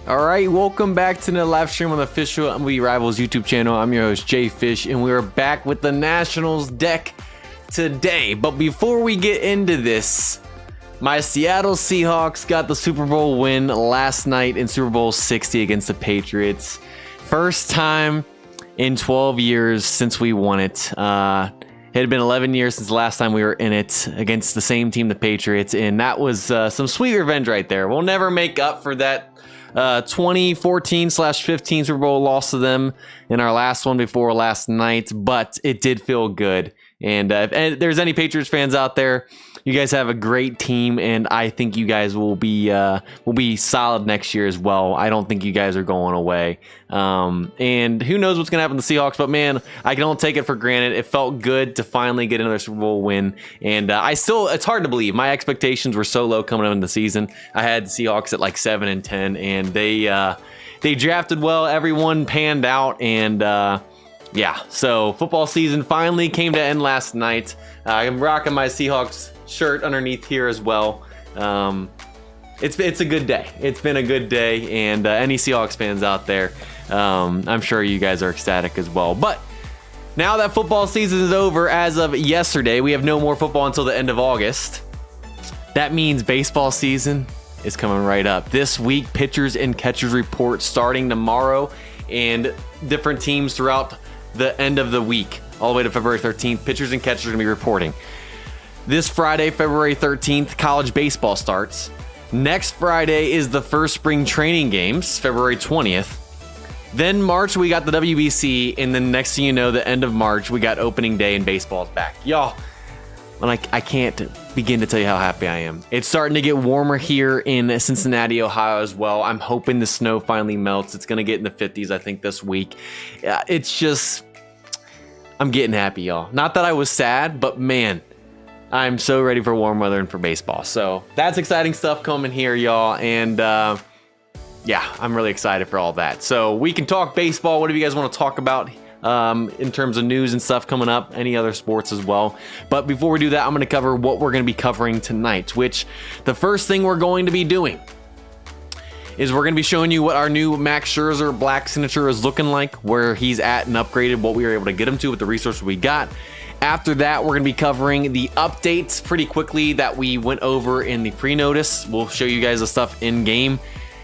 All right, welcome back to the live stream on the official MLB Rivals YouTube channel. I'm your host, JayFish, and we are back with the Nationals deck today. But before we get into this, my Seattle Seahawks got the Super Bowl win last night in Super Bowl 60 against the Patriots. First time in 12 years since we won it. It had been 11 years since the last time we were in it against the same team, the Patriots, and that was some sweet revenge right there. We'll never make up for that 2014/15 Super Bowl loss to them in our last one before last night, but it did feel good. And if there's any Patriots fans out there, you guys have a great team, and I think you guys will be solid next year as well. I don't think you guys are going away. And who knows what's going to happen to the Seahawks, but man, I can only take it for granted. It felt good to finally get another Super Bowl win. And it's hard to believe. My expectations were so low coming into the season. I had the Seahawks at like 7-10, and they drafted well. Everyone panned out, and yeah, so football season finally came to end last night. I'm rocking my Seahawks shirt underneath here as well. It's a good day. It's been a good day, and any Seahawks fans out there, I'm sure you guys are ecstatic as well. But now that football season is over as of yesterday, we have no more football until the end of August. That means baseball season is coming right up. This week, pitchers and catchers report starting tomorrow, and different teams throughout the end of the week, all the way to February 13th, pitchers and catchers are going to be reporting. This Friday, February 13th, college baseball starts. Next Friday is the first spring training games, February 20th. Then March, we got the WBC, and then next thing you know, the end of March, we got opening day and baseball's back. Y'all, I can't begin to tell you how happy I am. It's starting to get warmer here in Cincinnati, Ohio as well. I'm hoping the snow finally melts. It's going to get in the 50s, I think, this week. It's just, I'm getting happy, y'all. Not that I was sad, but man, I'm so ready for warm weather and for baseball. So that's exciting stuff coming here, y'all. And yeah, I'm really excited for all that. So we can talk baseball. What do you guys want to talk about in terms of news and stuff coming up? Any other sports as well. But before we do that, I'm going to cover what we're going to be covering tonight, which the first thing we're going to be doing is we're going to be showing you what our new Max Scherzer black signature is looking like, where he's at and upgraded, what we were able to get him to with the resources we got. After that, we're going to be covering the updates pretty quickly that we went over in the pre-notice. We'll show you guys the stuff in game.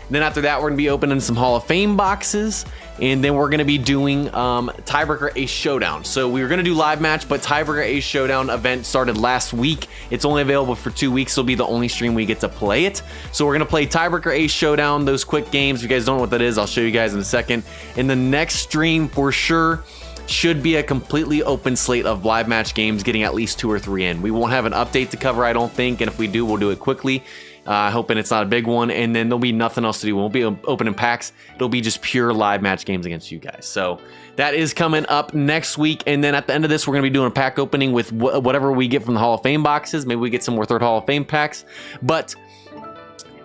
Then after that, we're going to be opening some Hall of Fame boxes, and then we're going to be doing Tiebreaker Ace Showdown. So we were going to do live match, but Tiebreaker Ace Showdown event started last week. It's only available for 2 weeks. It'll be the only stream we get to play it. So we're going to play Tiebreaker Ace Showdown, those quick games. If you guys don't know what that is, I'll show you guys in a second. In the next stream, for sure, should be a completely open slate of live match games, getting at least 2 or 3 in. We won't have an update to cover, I don't think, and if we do, we'll do it quickly. Hoping it's not a big one, and then there'll be nothing else to do. We won't be opening packs. It'll be just pure live match games against you guys. So that is coming up next week, and then at the end of this, we're going to be doing a pack opening with whatever we get from the Hall of Fame boxes. Maybe we get some more third Hall of Fame packs, but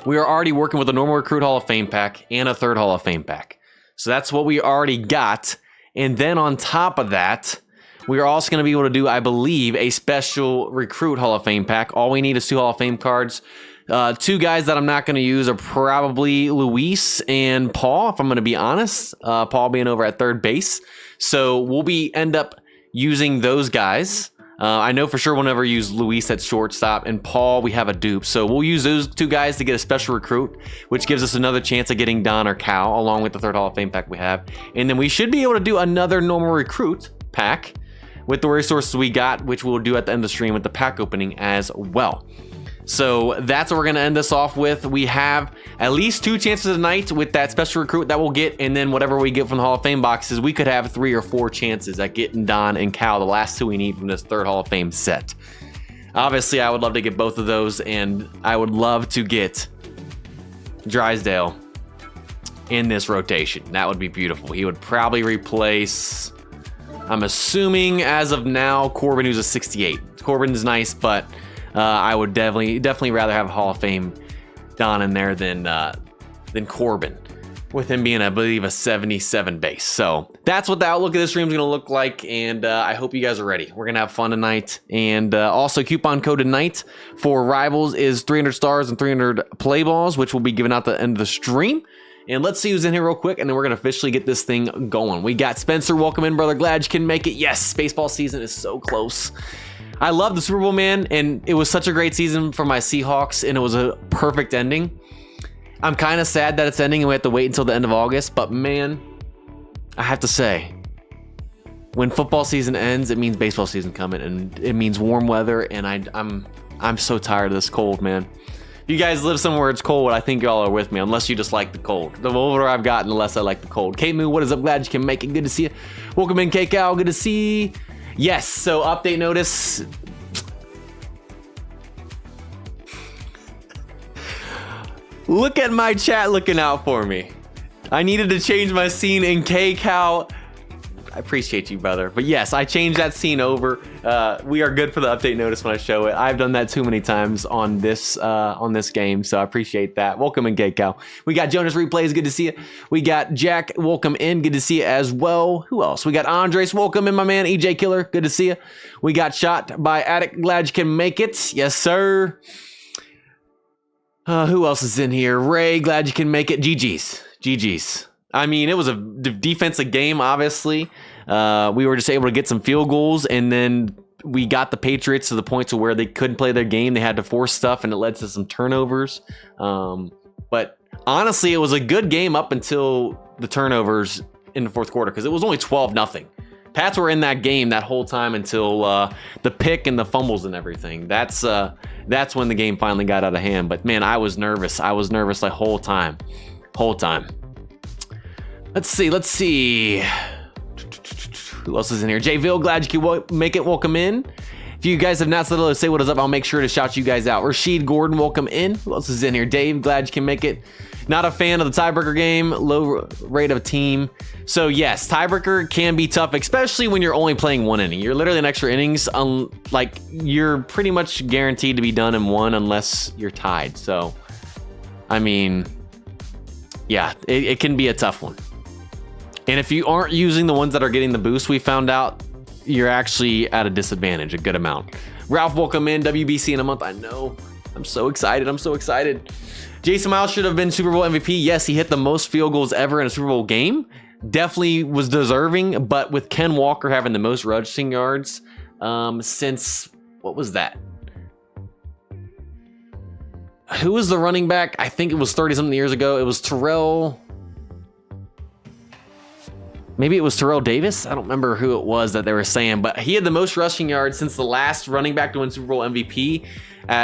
we are already working with a normal recruit Hall of Fame pack and a third Hall of Fame pack. So that's what we already got, and then on top of that, we are also going to be able to do, I believe, a special recruit Hall of Fame pack. All we need is 2 Hall of Fame cards. 2 guys that I'm not going to use are probably Luis and Paul, if I'm going to be honest. Paul being over at third base. So we'll end up using those guys. I know for sure we'll never use Luis at shortstop, and Paul, we have a dupe. So we'll use those 2 guys to get a special recruit, which gives us another chance of getting Don or Cal, along with the third Hall of Fame pack we have. And then we should be able to do another normal recruit pack with the resources we got, which we'll do at the end of the stream with the pack opening as well. So that's what we're going to end this off with. We have at least 2 chances tonight with that special recruit that we'll get, and then whatever we get from the Hall of Fame boxes, we could have 3 or 4 chances at getting Don and Cal, the last 2 we need from this third Hall of Fame set. Obviously, I would love to get both of those, and I would love to get Drysdale in this rotation. That would be beautiful. He would probably replace, I'm assuming as of now, Corbin, who's a 68. Corbin's nice, but I would definitely rather have a Hall of Fame Don in there than Corbin, with him being, I believe, a 77 base. So that's what the outlook of this stream is going to look like, and I hope you guys are ready. We're going to have fun tonight, and also coupon code tonight for Rivals is 300 stars and 300 play balls, which will be given out at the end of the stream. And let's see who's in here real quick, and then we're going to officially get this thing going. We got Spencer. Welcome in, brother. Glad you can make it. Yes, baseball season is so close. I love the Super Bowl, man, and it was such a great season for my Seahawks, and it was a perfect ending. I'm kind of sad that it's ending and we have to wait until the end of August, but man, I have to say, when football season ends, it means baseball season coming, and it means warm weather, and I'm so tired of this cold, man. If you guys live somewhere where it's cold, I think y'all are with me, unless you just like the cold. The older I've gotten, the less I like the cold. K-Moo, what is up? Glad you can make it. Good to see you. Welcome in, K-Cow. Good to see you. Yes, so update notice. Look at my chat looking out for me. I needed to change my scene in K-Cow. I appreciate you, brother. But yes, I changed that scene over. We are good for the update notice when I show it. I've done that too many times on this game, so I appreciate that. Welcome in, K-Cow. We got Jonas Replays, good to see you. We got Jack, welcome in, good to see you as well. Who else? We got Andres, welcome in, my man. EJ Killer, good to see you. We got Shot by Attic, glad you can make it. Yes, sir. Who else is in here? Ray, glad you can make it. GG's. I mean, it was a defensive game, obviously. We were just able to get some field goals, and then we got the Patriots to the point to where they couldn't play their game. They had to force stuff, and it led to some turnovers. But honestly, it was a good game up until the turnovers in the fourth quarter, because it was only 12-0. Pats were in that game that whole time until the pick and the fumbles and everything. That's when the game finally got out of hand. But man, I was nervous. I was nervous the whole time. Let's see. Who else is in here? Jayville, glad you can make it. Welcome in. If you guys have not said hello, say what is up. I'll make sure to shout you guys out. Rashid Gordon, welcome in. Who else is in here? Dave, glad you can make it. Not a fan of the tiebreaker game, low rate of team. So yes, tiebreaker can be tough, especially when you're only playing one inning. You're literally an extra innings. Like, you're pretty much guaranteed to be done in one unless you're tied. So, I mean, yeah, it can be a tough one. And if you aren't using the ones that are getting the boost, we found out you're actually at a disadvantage, a good amount. Ralph, welcome in. WBC in a month. I know. I'm so excited. Jason Miles should have been Super Bowl MVP. Yes, he hit the most field goals ever in a Super Bowl game. Definitely was deserving, but with Ken Walker having the most rushing yards since, what was that? Who was the running back? I think it was 30-something years ago. It was Terrell. Maybe it was Terrell Davis. I don't remember who it was that they were saying, but he had the most rushing yards since the last running back to win Super Bowl MVP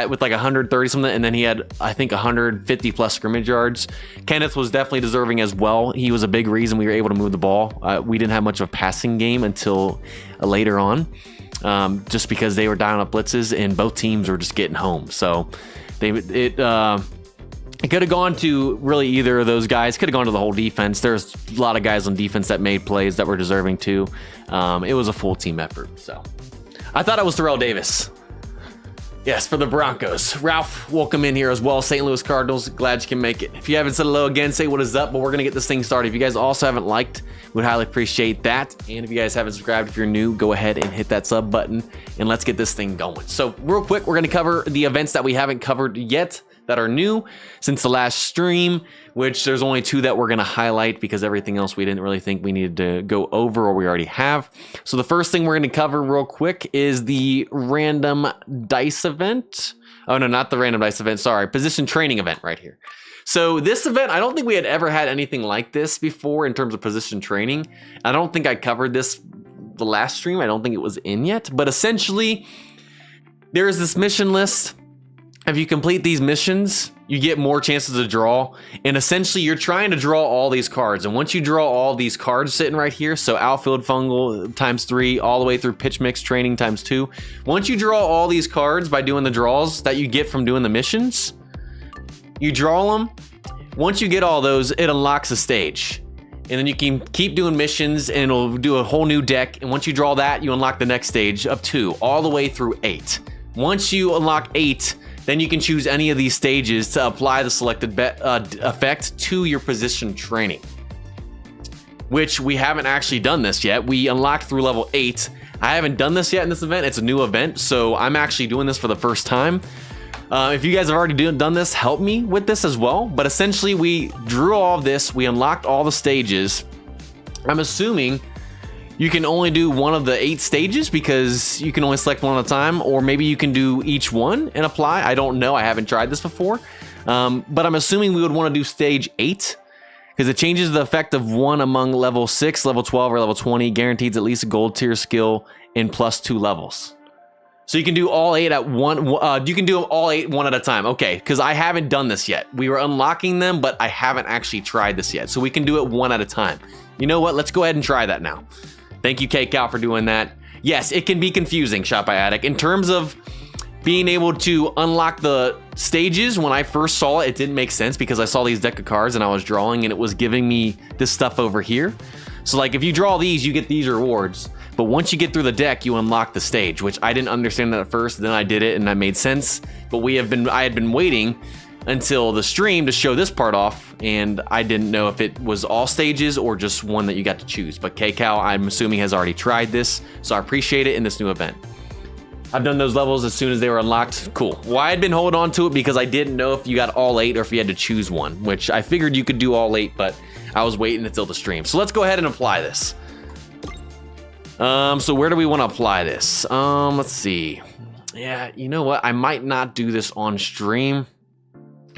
with like 130 something. And then he had, I think, 150 plus scrimmage yards. Kenneth was definitely deserving as well. He was a big reason we were able to move the ball. We didn't have much of a passing game until later on, just because they were dialing up blitzes and both teams were just getting home. So it could have gone to really either of those guys. Could have gone to the whole defense. There's a lot of guys on defense that made plays that were deserving too. It was a full team effort. So I thought it was Terrell Davis. Yes, for the Broncos. Ralph, welcome in here as well. St. Louis Cardinals, glad you can make it. If you haven't said hello again, say what is up, but we're going to get this thing started. If you guys also haven't liked, we'd highly appreciate that. And if you guys haven't subscribed, if you're new, go ahead and hit that sub button and let's get this thing going. So real quick, we're going to cover the events that we haven't covered yet that are new since the last stream, which there's only 2 that we're going to highlight because everything else we didn't really think we needed to go over or we already have. So the first thing we're going to cover real quick is the random dice event. Oh no, not the random dice event. Sorry, position training event right here. So this event, I don't think we had ever had anything like this before in terms of position training. I don't think I covered this the last stream. I don't think it was in yet, but essentially there is this mission list. If you complete these missions, you get more chances to draw. And essentially, you're trying to draw all these cards. And once you draw all these cards sitting right here, so outfield fungal ×3, all the way through pitch mix training ×2. Once you draw all these cards by doing the draws that you get from doing the missions, you draw them. Once you get all those, it unlocks a stage. And then you can keep doing missions and it'll do a whole new deck. And once you draw that, you unlock the next stage of 2, all the way through 8. Once you unlock 8, then you can choose any of these stages to apply the selected effect to your position training, which we haven't actually done this yet. We unlocked through level 8. I haven't done this yet in this event. It's a new event, so I'm actually doing this for the first time. If you guys have already done this, help me with this as well. But essentially, we drew all of this. We unlocked all the stages. I'm assuming you can only do one of the 8 stages because you can only select one at a time, or maybe you can do each one and apply. I don't know. I haven't tried this before. But I'm assuming we would want to do stage 8 because it changes the effect of one among level 6, level 12, or level 20, guarantees at least a gold tier skill in +2 levels. So you can do all 8 at one. You can do them all 8 one at a time. Okay, because I haven't done this yet. We were unlocking them, but I haven't actually tried this yet. So we can do it one at a time. You know what? Let's go ahead and try that now. Thank you, Cake Out, for doing that. Yes, it can be confusing, Shot by Attic. In terms of being able to unlock the stages, when I first saw it, it didn't make sense because I saw these deck of cards and I was drawing and it was giving me this stuff over here. So like if you draw these, you get these rewards. But once you get through the deck, you unlock the stage, which I didn't understand that at first. Then I did it and that made sense. But I had been waiting until the stream to show this part off, and I didn't know if it was all stages or just one that you got to choose. But K-Cow, I'm assuming, has already tried this, so I appreciate it in this new event. I've done those levels as soon as they were unlocked. Cool. Well, I had been holding on to it because I didn't know if you got all 8 or if you had to choose one, which I figured you could do all 8, but I was waiting until the stream. So let's go ahead and apply this. So where do we want to apply this? Let's see. Yeah, you know what? I might not do this on stream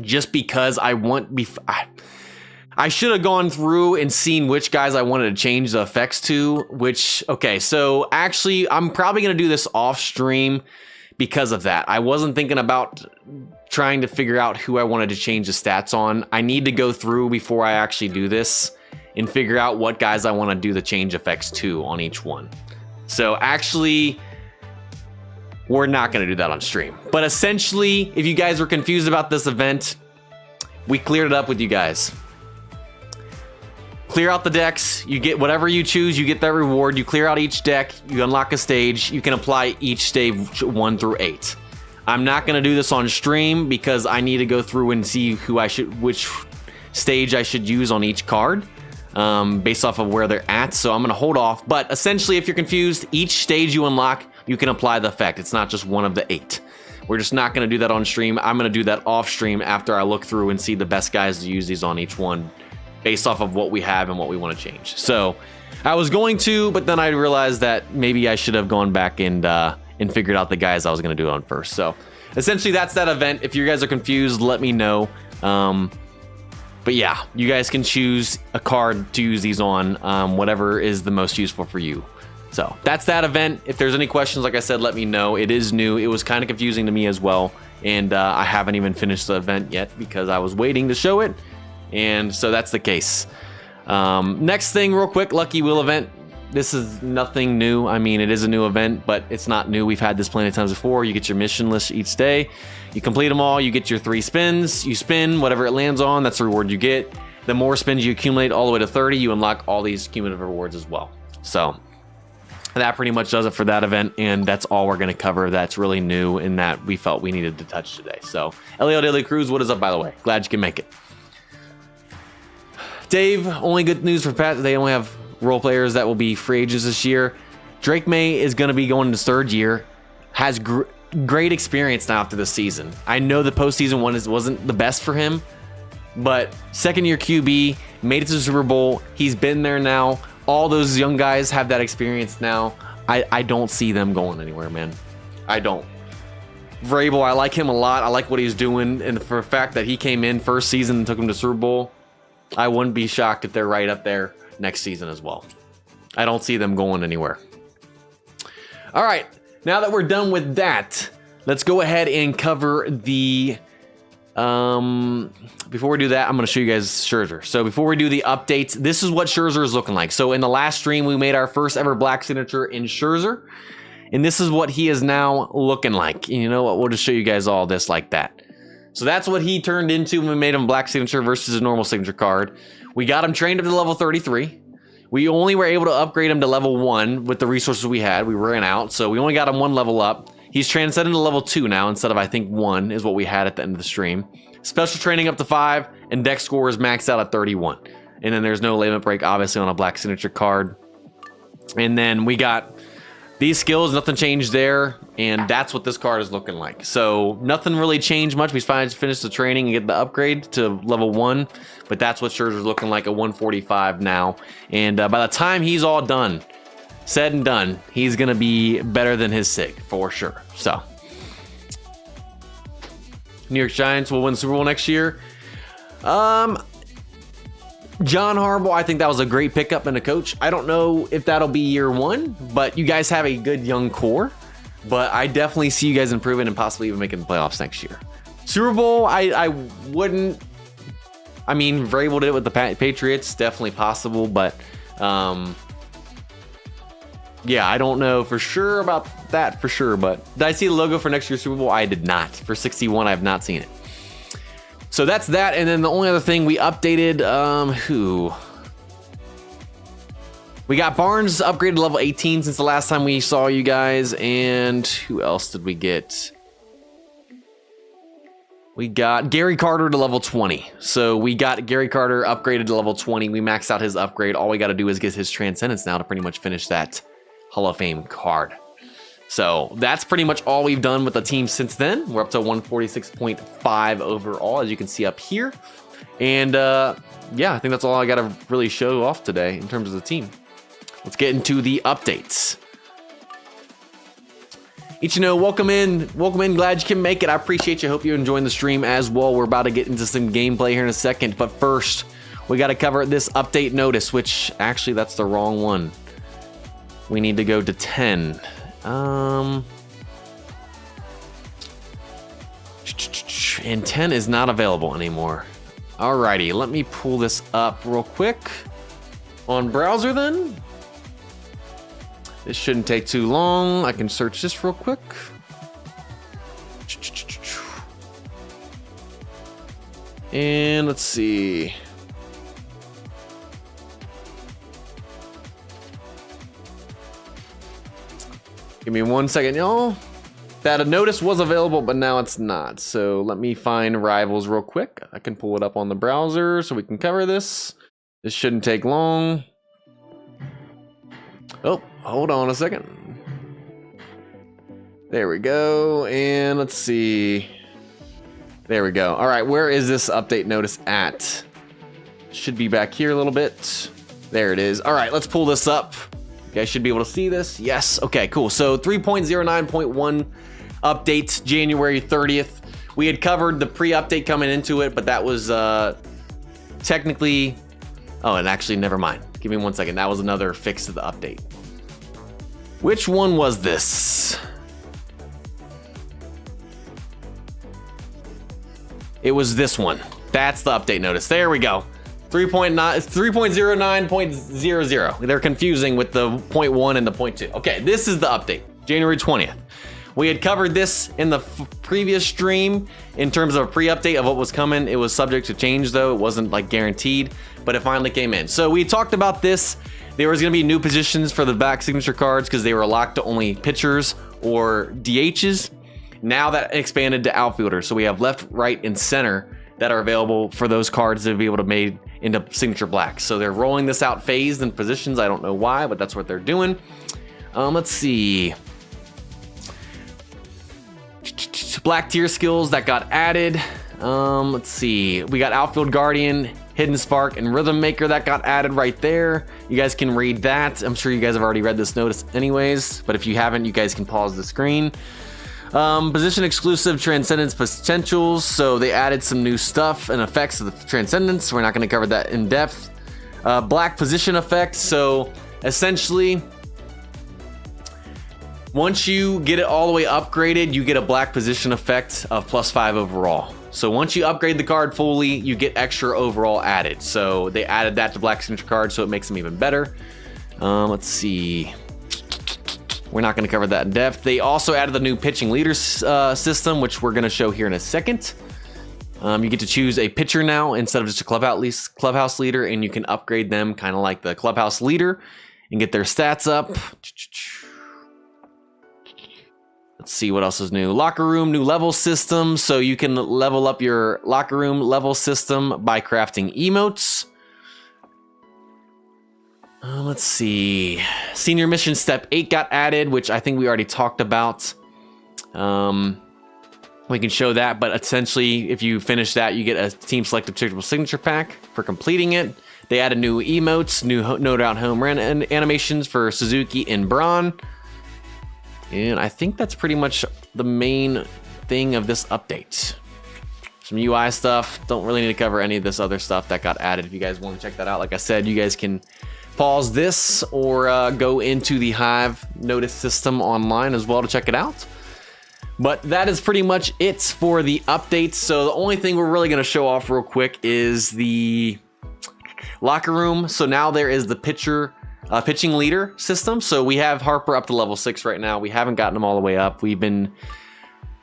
just because I should have gone through and seen which guys I wanted to change the effects to, okay, so actually I'm probably going to do this off stream because of that. I wasn't thinking about trying to figure out who I wanted to change the stats on. I need to go through before I actually do this and figure out what guys I want to do the change effects to on each one. So actually, we're not going to do that on stream. But essentially, if you guys were confused about this event, we cleared it up with you guys. Clear out the decks, you get whatever you choose, you get that reward. You clear out each deck, you unlock a stage, you can apply each stage 1 through 8. I'm not going to do this on stream because I need to go through and see which stage I should use on each card. Based off of where they're at, so I'm gonna hold off. But essentially, if you're confused, each stage you unlock, you can apply the effect. It's not just one of the 8. We're just not gonna do that on stream. I'm gonna do that off stream after I look through and see the best guys to use these on each one based off of what we have and what we want to change. So I was going to, but then I realized that maybe I should have gone back and figured out the guys I was gonna do it on first. So essentially, that's that event. If you guys are confused, let me know. But yeah, you guys can choose a card to use these on, whatever is the most useful for you. So that's that event. If there's any questions, like I said, let me know. It is new. It was kind of confusing to me as well. And I haven't even finished the event yet because I was waiting to show it. And so that's the case. Next thing, real quick, Lucky Wheel event. This is nothing new. I mean, it is a new event, but it's not new. We've had this plenty of times before. You get your mission list each day. You complete them all. You get your 3 spins. You spin whatever it lands on. That's the reward you get. The more spins you accumulate all the way to 30, you unlock all these cumulative rewards as well. So that pretty much does it for that event, and that's all we're going to cover that's really new and that we felt we needed to touch today. So, LEO Daily Cruise, what is up, by the way? Glad you can make it. Dave, only good news for Pat. They only have role players that will be free agents this year. Drake May is going to be going into his 3rd year. Has great experience now after this season. I know the postseason one wasn't the best for him, but 2nd year QB, made it to the Super Bowl. He's been there now. All those young guys have that experience now. I don't see them going anywhere, man. I don't. Vrabel, I like him a lot. I like what he's doing, and for the fact that he came in first season and took him to Super Bowl, I wouldn't be shocked if they're right up there next season as well. I don't see them going anywhere. All right, now that we're done with that, let's go ahead and cover the before we do that, I'm going to show you guys Scherzer. So before we do the updates, this is what Scherzer is looking like. So in the last stream, we made our first ever black signature in Scherzer, and this is what he is now looking like. And you know what? We'll just show you guys all this like that. So that's what he turned into when we made him black signature versus a normal signature card. We got him trained up to level 33. We only were able to upgrade him to level 1 with the resources we had. We ran out, so we only got him 1 level up. He's transcended to level 2 now instead of, I think, 1 is what we had at the end of the stream. Special training up to 5, and deck score is maxed out at 31. And then there's no limit break, obviously, on a black signature card. And then we got these skills, nothing changed there, and that's what this card is looking like. So nothing really changed much. We finally finished the training and get the upgrade to level 1, but that's what Scherzer's looking like, a 145 now. And by the time he's all done, said and done, he's gonna be better than his SIG for sure. So New York Giants will win the Super Bowl next year. John Harbaugh, I think that was a great pickup and a coach. I don't know if that'll be year 1, but you guys have a good young core. But I definitely see you guys improving and possibly even making the playoffs next year. Super Bowl, I wouldn't. I mean, Vrabel did it with the Patriots, definitely possible. But yeah, I don't know for sure about that for sure. But did I see the logo for next year's Super Bowl? I did not. For 61, I have not seen it. So that's that, and then the only other thing we updated, we got Barnes upgraded to level 18 since the last time we saw you guys, and who else did we get? We got Gary Carter to level 20. So we got Gary Carter upgraded to level 20. We maxed out his upgrade. All we got to do is get his Transcendence now to pretty much finish that Hall of Fame card. So that's pretty much all we've done with the team since then. We're up to 146.5 overall, as you can see up here. And yeah, I think that's all I got to really show off today in terms of the team. Let's get into the updates. Ichino, welcome in. Welcome in. Glad you can make it. I appreciate you. Hope you're enjoying the stream as well. We're about to get into some gameplay here in a second. But first, we got to cover this update notice, which actually that's the wrong one. We need to go to 10. And 10 is not available anymore. Alrighty, let me pull this up real quick on browser then. This shouldn't take too long. I can search this real quick. And let's see. Give me 1 second, y'all. That notice was available, but now it's not. So let me find Rivals real quick. I can pull it up on the browser so we can cover this. This shouldn't take long. Oh, hold on a second. There we go. And let's see. There we go. All right, where is this update notice at? Should be back here a little bit. There it is. All right, let's pull this up. You guys should be able to see this. Yes. Okay, cool. So 3.09.1 update, January 30th. We had covered the pre-update coming into it, but that was technically... Oh, and actually, never mind. Give me 1 second. That was another fix to the update. Which one was this? It was this one. That's the update notice. There we go. 3.09.00. They're confusing with the 0.1 and the 0.2. Okay, this is the update, January 20th. We had covered this in the previous stream in terms of a pre-update of what was coming. It was subject to change though. It wasn't like guaranteed, but it finally came in. So we talked about this. There was gonna be new positions for the back signature cards because they were locked to only pitchers or DHs. Now that expanded to outfielders. So we have left, right, and center that are available for those cards to be able to made into signature black. So they're rolling this out phased in positions. I don't know why, but that's what they're doing. Let's see. Black tier skills that got added. Let's see. We got Outfield Guardian, Hidden Spark, and Rhythm Maker that got added right there. You guys can read that. I'm sure you guys have already read this notice anyways, but if you haven't, you guys can pause the screen. Position exclusive Transcendence potentials. So they added some new stuff and effects of the Transcendence. We're not going to cover that in depth. Black position effect. So essentially, once you get it all the way upgraded, you get a black position effect of +5 overall. So once you upgrade the card fully, you get extra overall added. So they added that to black signature cards, so it makes them even better. Let's see. We're not going to cover that in depth. They also added the new pitching leaders system, which we're going to show here in a second. You get to choose a pitcher now instead of just a clubhouse leader, and you can upgrade them kind of like the clubhouse leader and get their stats up. Let's see what else is new. Locker room, new level system. So you can level up your locker room level system by crafting emotes. Let's see. Senior mission step 8 got added, which I think we already talked about. We can show that, but essentially, if you finish that, you get a team selective predictable signature pack for completing it. They added new emotes, new no doubt home run and animations for Suzuki and Braun. And I think that's pretty much the main thing of this update. Some UI stuff. Don't really need to cover any of this other stuff that got added. If you guys want to check that out, like I said, you guys can pause this or go into the Hive notice system online as well to check it out. But that is pretty much it for the updates. So the only thing we're really going to show off real quick is the locker room. So now there is the pitching leader system. So we have Harper up to level 6 right now. We haven't gotten him all the way up. We've been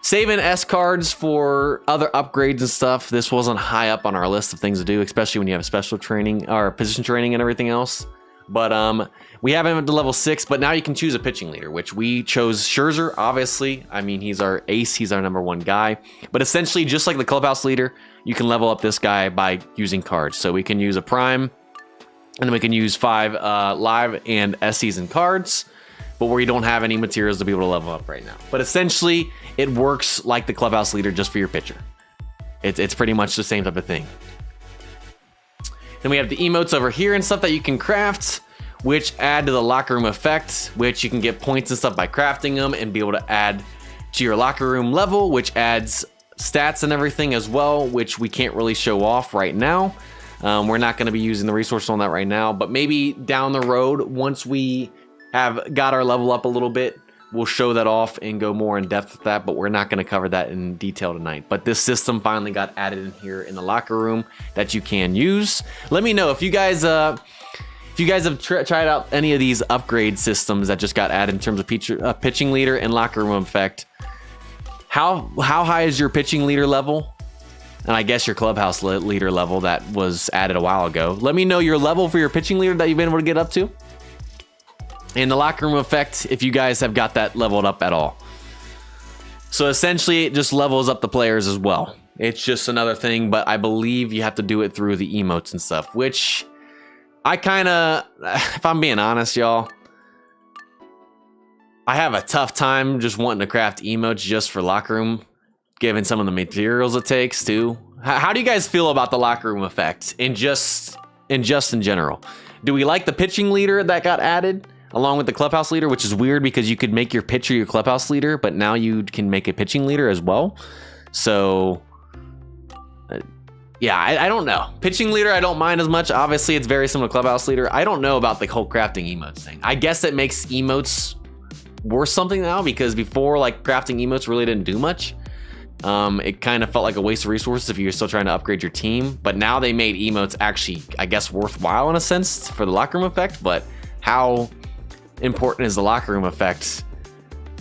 saving S cards for other upgrades and stuff. This wasn't high up on our list of things to do, especially when you have special training or position training and everything else. But we have him at the level 6, but now you can choose a pitching leader, which we chose Scherzer, obviously. I mean, he's our ace. He's our #1 guy. But essentially, just like the clubhouse leader, you can level up this guy by using cards. So we can use a prime, and then we can use 5 live and S season cards, but where you don't have any materials to be able to level up right now. But essentially, it works like the clubhouse leader just for your pitcher. It's pretty much the same type of thing. Then we have the emotes over here and stuff that you can craft, which add to the locker room effect, which you can get points and stuff by crafting them and be able to add to your locker room level, which adds stats and everything as well, which we can't really show off right now. We're not going to be using the resource on that right now, but maybe down the road, once we have got our level up a little bit, we'll show that off and go more in depth with that, but we're not going to cover that in detail tonight. But this system finally got added in here in the locker room that you can use. Let me know if you guys have tried out any of these upgrade systems that just got added in terms of pitching leader and locker room effect. How high is your pitching leader level? And I guess your clubhouse leader level that was added a while ago. Let me know your level for your pitching leader that you've been able to get up to. And the locker room effect, if you guys have got that leveled up at all. So essentially, it just levels up the players as well. It's just another thing, but I believe you have to do it through the emotes and stuff, which I kind of, if I'm being honest, y'all, I have a tough time just wanting to craft emotes just for locker room, given some of the materials it takes too. How do you guys feel about the locker room effect in just in general? Do we like the pitching leader that got added along with the clubhouse leader, which is weird because you could make your pitcher your clubhouse leader, but now you can make a pitching leader as well. So yeah, I don't know. Pitching leader, I don't mind as much. Obviously, it's very similar to clubhouse leader. I don't know about the whole crafting emotes thing. I guess it makes emotes worth something now, because before, like, crafting emotes really didn't do much. It kind of felt like a waste of resources if you were still trying to upgrade your team. But now they made emotes actually, I guess, worthwhile in a sense for the locker room effect. But how important is the locker room effect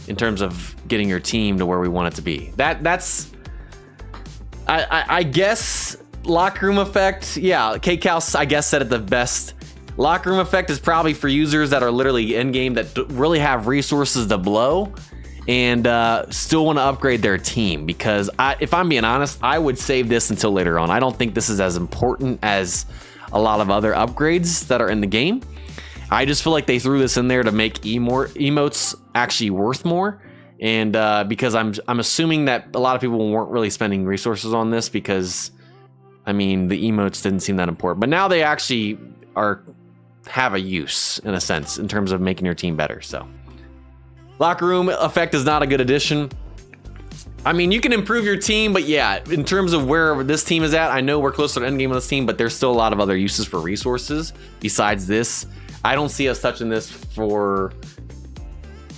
in terms of getting your team to where we want it to be? That's I guess locker room effect. Yeah, K-Cal, I guess, said it the best. Locker room effect is probably for users that are literally in game that really have resources to blow and still want to upgrade their team. Because if I'm being honest, I would save this until later on. I don't think this is as important as a lot of other upgrades that are in the game. I just feel like they threw this in there to make emotes actually worth more. And because I'm assuming that a lot of people weren't really spending resources on this, because I mean, the emotes didn't seem that important. But now they actually have a use in a sense in terms of making your team better. So locker room effect is not a good addition. I mean, you can improve your team, but yeah, in terms of where this team is at, I know we're closer to end game of this team, but there's still a lot of other uses for resources besides this. I don't see us touching this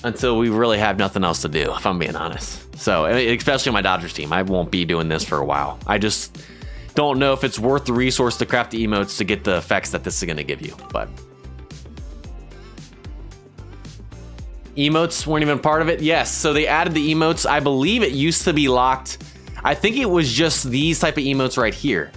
until we really have nothing else to do, if I'm being honest. So, especially on my Dodgers team, I won't be doing this for a while. I just don't know if it's worth the resource to craft the emotes to get the effects that this is going to give you. But emotes weren't even part of it. Yes, so they added the emotes. I believe it used to be locked. I think it was just these type of emotes right here.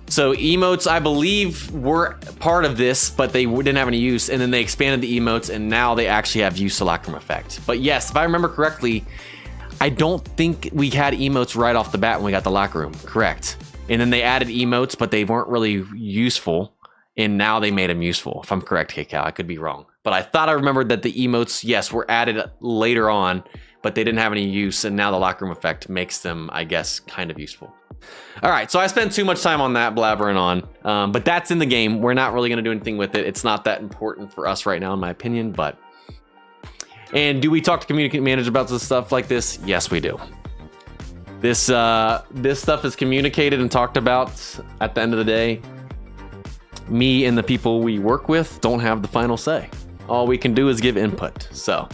So emotes, I believe, were part of this, but they didn't have any use. And then they expanded the emotes, and now they actually have use to locker room effect. But yes, if I remember correctly, I don't think we had emotes right off the bat when we got the locker room. Correct. And then they added emotes, but they weren't really useful. and now they made them useful. If I'm correct, KCal, I could be wrong. But I thought I remembered that the emotes, yes, were added later on, but they didn't have any use, and now the locker room effect makes them, I guess, kind of useful. All right, so I spent too much time on that blabbering on, but that's in the game. We're not really going to do anything with it. It's not that important for us right now, in my opinion, but... And do we talk to community manager about this stuff like this? Yes, we do. This stuff is communicated and talked about at the end of the day. Me and the people we work with don't have the final say. All we can do is give input. So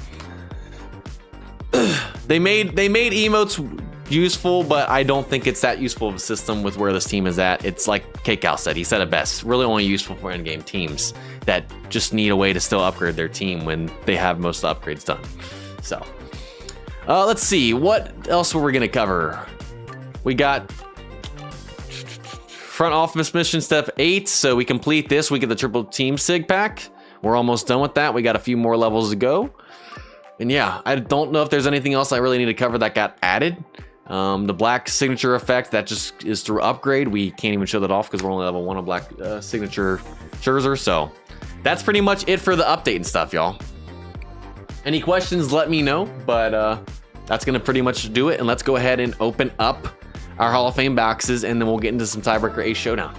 they made emotes useful, but I don't think it's that useful of a system with where this team is at. It's like KCal said. He said it best. Really only useful for endgame teams that just need a way to still upgrade their team when they have most of the upgrades done. So let's see. What else were we going to cover? We got front office mission step 8. So we complete this. We get the triple team sig pack. We're almost done with that. We got a few more levels to go. And yeah, I don't know if there's anything else I really need to cover that got added. The black signature effect, that just is through upgrade. We can't even show that off because we're only level 1 on black signature Scherzer. So that's pretty much it for the update and stuff, y'all. Any questions, let me know. But that's going to pretty much do it. And let's go ahead and open up our Hall of Fame boxes, and then we'll get into some Tiebreaker Ace Showdown.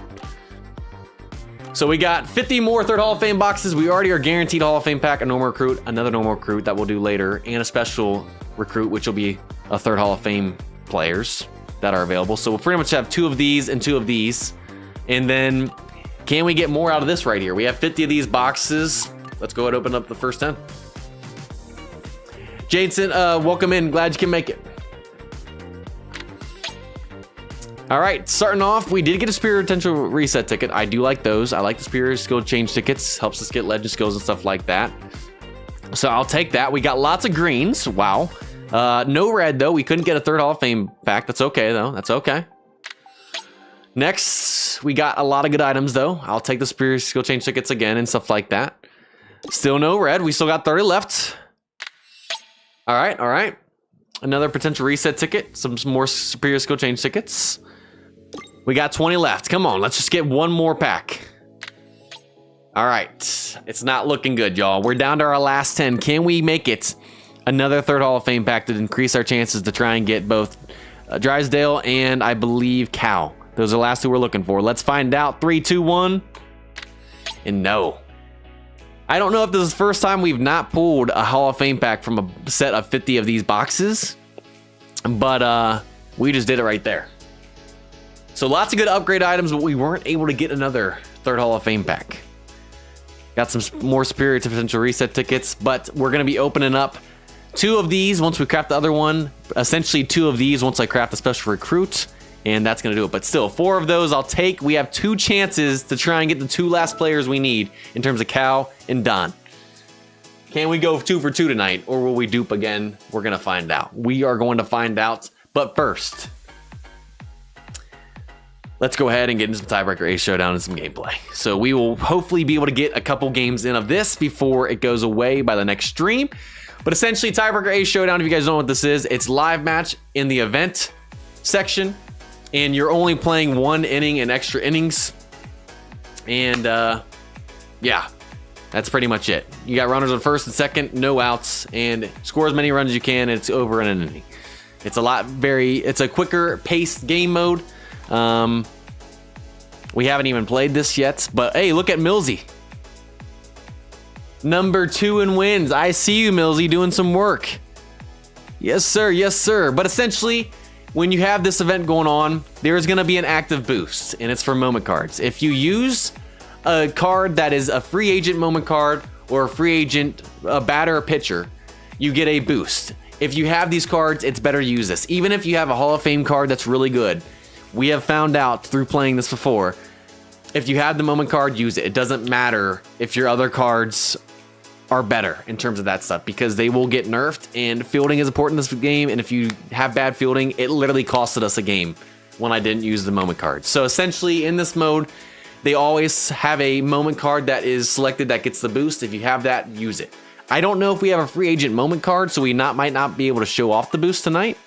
So we got 50 more third Hall of Fame boxes. We already are guaranteed Hall of Fame pack, a normal recruit, another normal recruit that we'll do later, and a special recruit, which will be a third Hall of Fame players that are available. So we'll pretty much have 2 of these and 2 of these. And then can we get more out of this right here? We have 50 of these boxes. Let's go ahead and open up the first 10. Jason, welcome in. Glad you can make it. All right, starting off, we did get a Superior Potential Reset ticket. I do like those. I like the Superior Skill Change tickets. Helps us get Legend Skills and stuff like that. So I'll take that. We got lots of greens. Wow. No red, though. We couldn't get a third Hall of Fame pack. That's okay, though. That's okay. Next, we got a lot of good items, though. I'll take the Superior Skill Change tickets again and stuff like that. Still no red. We still got 30 left. All right, all right. Another Potential Reset ticket. Some more Superior Skill Change tickets. We got 20 left. Come on, let's just get one more pack. All right, it's not looking good, y'all. We're down to our last 10. Can we make it another third Hall of Fame pack to increase our chances to try and get both Drysdale and I believe Cal? Those are the last 2 we're looking for. Let's find out. 3, 2, 1. And no. I don't know if this is the first time we've not pulled a Hall of Fame pack from a set of 50 of these boxes, but we just did it right there. So lots of good upgrade items, but we weren't able to get another third Hall of Fame pack. Got some more Superior to Potential Reset tickets, but we're going to be opening up 2 of these once we craft the other one. Essentially 2 of these once I craft the Special Recruit, and that's going to do it. But still, 4 of those I'll take. We have 2 chances to try and get the 2 last players we need in terms of Cal and Don. Can we go 2 for 2 tonight, or will we dupe again? We're going to find out. We are going to find out, but first... let's go ahead and get into some Tiebreaker Ace Showdown and some gameplay. So we will hopefully be able to get a couple games in of this before it goes away by the next stream. But essentially, Tiebreaker Ace Showdown, if you guys don't know what this is, it's live match in the event section. And you're only playing 1 inning and extra innings. And yeah, that's pretty much it. You got runners on first and second, no outs, and score as many runs as you can, and it's over in an inning. It's a quicker paced game mode. We haven't even played this yet, but hey, look at Millsy. Number 2 in wins. I see you, Millsy, doing some work. Yes, sir. Yes, sir. But essentially, when you have this event going on, there is going to be an active boost, and it's for moment cards. If you use a card that is a free agent moment card or a free agent, a batter or pitcher, you get a boost. If you have these cards, it's better to use this. Even if you have a Hall of Fame card that's really good, we have found out through playing this before, if you have the moment card, use it. It doesn't matter if your other cards are better in terms of that stuff, because they will get nerfed, and fielding is important in this game, and if you have bad fielding, it literally costed us a game when I didn't use the moment card. So essentially, in this mode, they always have a moment card that is selected that gets the boost. If you have that, use it. I don't know if we have a free agent moment card, so we might not be able to show off the boost tonight.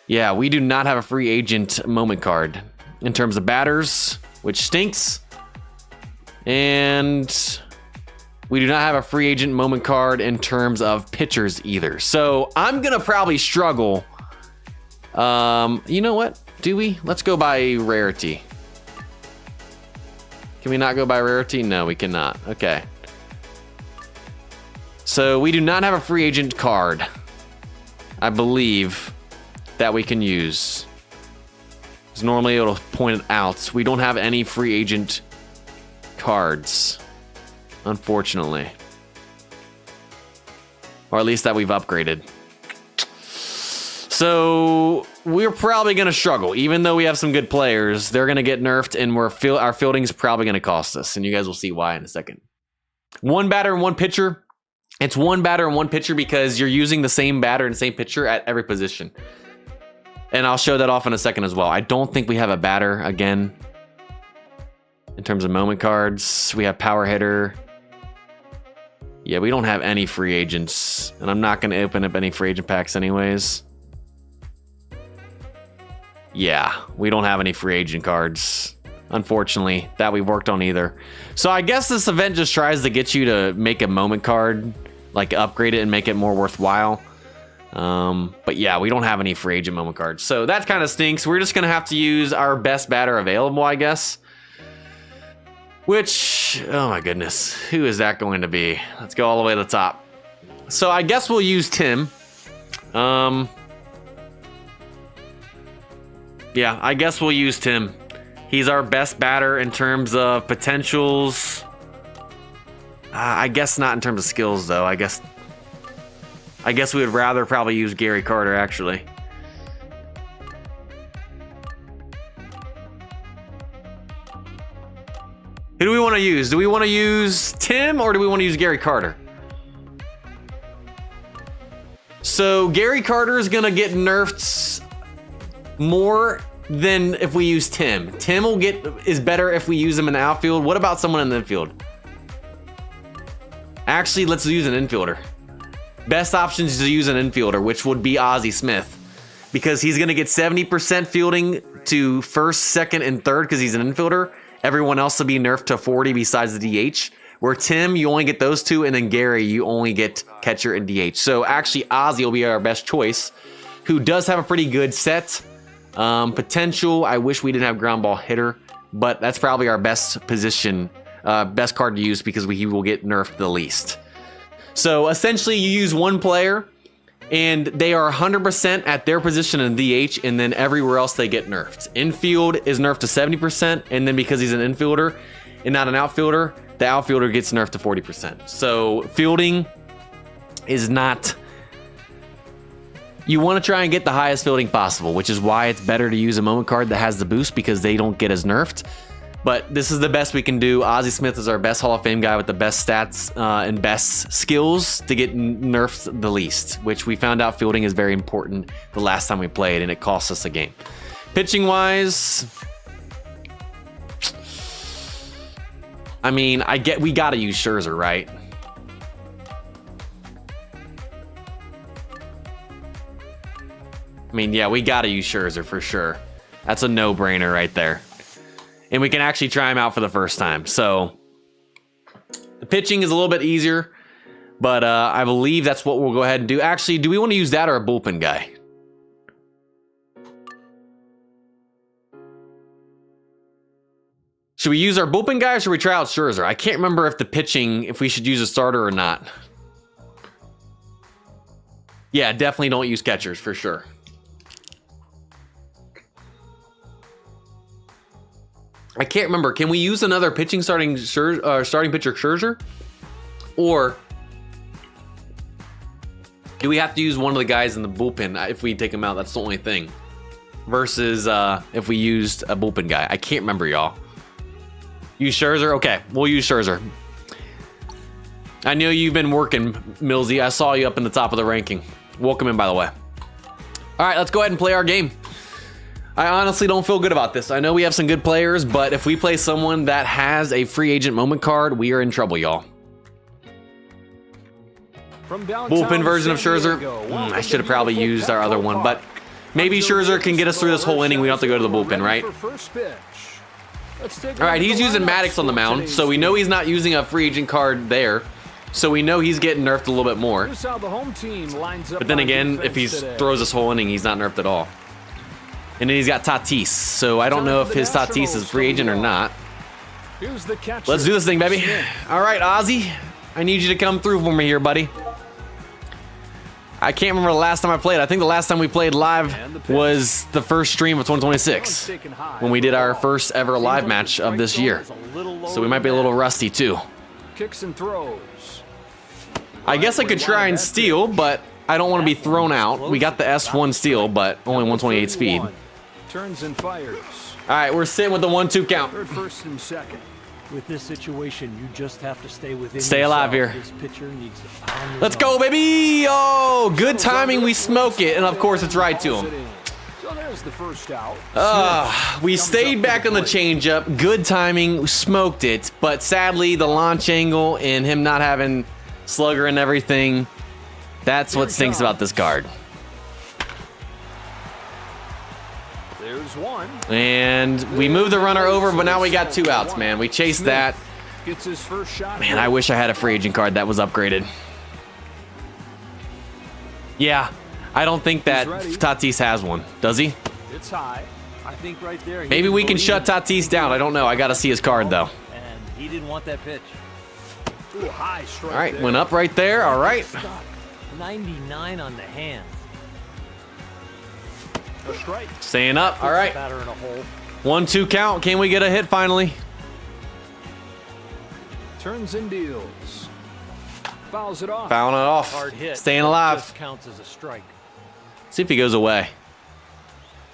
Yeah, we do not have a free agent moment card in terms of batters, which stinks. And we do not have a free agent moment card in terms of pitchers either. So I'm going to probably struggle. You know what? Do we? Let's go by rarity. Can we not go by rarity? No, we cannot. Okay. So we do not have a free agent card, I believe, that we can use. Because normally it'll point it out. We don't have any free agent cards, unfortunately. Or at least that we've upgraded. So we're probably going to struggle. Even though we have some good players, they're going to get nerfed, and our fielding's probably going to cost us. And you guys will see why in a second. One batter and one pitcher. It's one batter and one pitcher because you're using the same batter and same pitcher at every position. And I'll show that off in a second as well. I don't think we have a batter again. In terms of moment cards, we have power hitter. Yeah, we don't have any free agents. And I'm not going to open up any free agent packs anyways. Yeah, we don't have any free agent cards, unfortunately, that we've worked on either. So I guess this event just tries to get you to make a moment card, like upgrade it and make it more worthwhile. But yeah, we don't have any free agent moment cards. So that kind of stinks. We're just going to have to use our best batter available, I guess. Which, oh my goodness, who is that going to be? Let's go all the way to the top. So I guess we'll use Tim. Yeah, I guess we'll use Tim. He's our best batter in terms of potentials. I guess not in terms of skills, though. I guess we would rather probably use Gary Carter, actually. Who do we want to use? Do we want to use Tim or do we want to use Gary Carter? So Gary Carter is going to get nerfed more than if we use Tim. Tim is better if we use him in the outfield. What about someone in the infield? Actually, let's use an infielder. Best option is to use an infielder, which would be Ozzie Smith, because he's going to get 70% fielding to first, second, and third because he's an infielder. Everyone else will be nerfed to 40 besides the DH. Where Tim, you only get those two, and then Gary, you only get catcher and DH. So actually, Ozzie will be our best choice, who does have a pretty good set. Potential, I wish we didn't have ground ball hitter, but that's probably our best position, best card to use because he will get nerfed the least. So essentially you use one player and they are 100% at their position in DH, and then everywhere else they get nerfed. Infield is nerfed to 70%, and then because he's an infielder and not an outfielder, the outfielder gets nerfed to 40%. So fielding is not... You want to try and get the highest fielding possible, which is why it's better to use a moment card that has the boost because they don't get as nerfed. But this is the best we can do. Ozzie Smith is our best Hall of Fame guy with the best stats and best skills to get nerfed the least, which we found out fielding is very important the last time we played, and it cost us a game. Pitching wise, I mean, we got to use Scherzer, right? I mean, yeah, we got to use Scherzer for sure. That's a no-brainer right there. And we can actually try him out for the first time. So the pitching is a little bit easier, but I believe that's what we'll go ahead and do. Actually, do we want to use that or a bullpen guy? Should we use our bullpen guy or should we try out Scherzer? I can't remember if the pitching, if we should use a starter or not. Yeah, definitely don't use catchers for sure. I can't remember. Can we use another pitching starting pitcher Scherzer? Or do we have to use one of the guys in the bullpen if we take him out? That's the only thing. Versus if we used a bullpen guy. I can't remember, y'all. Use Scherzer? Okay, we'll use Scherzer. I know you've been working, Millsy. I saw you up in the top of the ranking. Welcome in, by the way. All right, let's go ahead and play our game. I honestly don't feel good about this. I know we have some good players, but if we play someone that has a free agent moment card, we are in trouble, y'all. Bullpen version of Scherzer. I should have probably used our other one, but maybe Scherzer can get us through this whole inning. We don't have to go to the bullpen, right? All right, he's using Maddox on the mound, so we know he's not using a free agent card there. So we know he's getting nerfed a little bit more. But then again, if he throws this whole inning, he's not nerfed at all. And then he's got Tatis, so I don't know if his Tatis is free agent or not. Let's do this thing, baby. All right, Ozzy, I need you to come through for me here, buddy. I can't remember the last time I played. I think the last time we played live was the first stream of 2026 when we did our first ever live match of this year. So we might be a little rusty too. Kicks and throws. I guess I could try and steal, but I don't want to be thrown out. We got the S1 steal, but only 128 speed. Turns and fires. All right, we're sitting with the 1-2 count. Third, first, and second. With this situation, you just have to stay within. Stay alive here. This pitcher needs to pound his Let's go, baby! Oh, good timing. We smoke it, and of course, it's right to him. So there's the first out. We stayed back on the changeup. Good timing. Smoked it, but sadly, the launch angle and him not having slugger and everything. That's what stinks about this card. There's one. And we moved the runner over, but now we got 2 outs, man. We chased that. Gets his first shot. Man, I wish I had a free agent card that was upgraded. Yeah, I don't think that Tatis has one. Does he? It's high. I think right there. Maybe we can shut Tatis down. I don't know. I got to see his card, though. And he didn't want that pitch. Ooh, high strike. All right, went up right there. All right. 99 on the hands. A strike. Staying up. All right. Batter in a hole. 1-2 count. Can we get a hit finally? Turns and deals. Fouls it off. Fouling it off. Hard hit. Staying alive. Just counts as a strike. See if he goes away.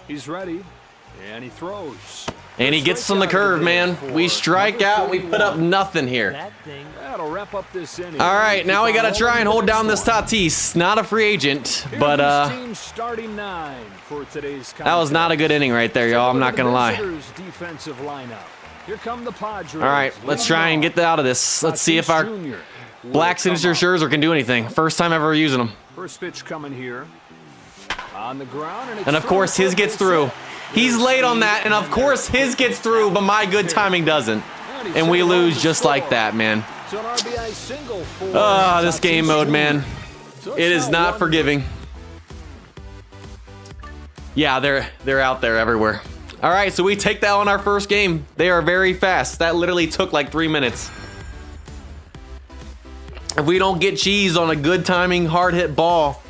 He's ready. And he throws. And he gets on the curve, man. We strike out. We put up nothing here. That thing. That'll wrap up this inning. All right, now we got to try and hold down this Tatis. Not a free agent, but starting 9 for today's that was not a good inning right there, y'all. I'm not going to lie. Defensive lineup. Here come the Padres. All right, let's try and get out of this. Let's see if our black signature Scherzer can do anything. First time ever using them. First pitch coming here. On the ground. And of course, his gets through. He's late on that, and of course, his gets through, but my good timing doesn't. And we lose just like that, man. This game mode, man. It is not forgiving. Yeah, they're out there everywhere. All right, so we take that on our first game. They are very fast. That literally took like 3 minutes. If we don't get cheese on a good timing, hard hit ball,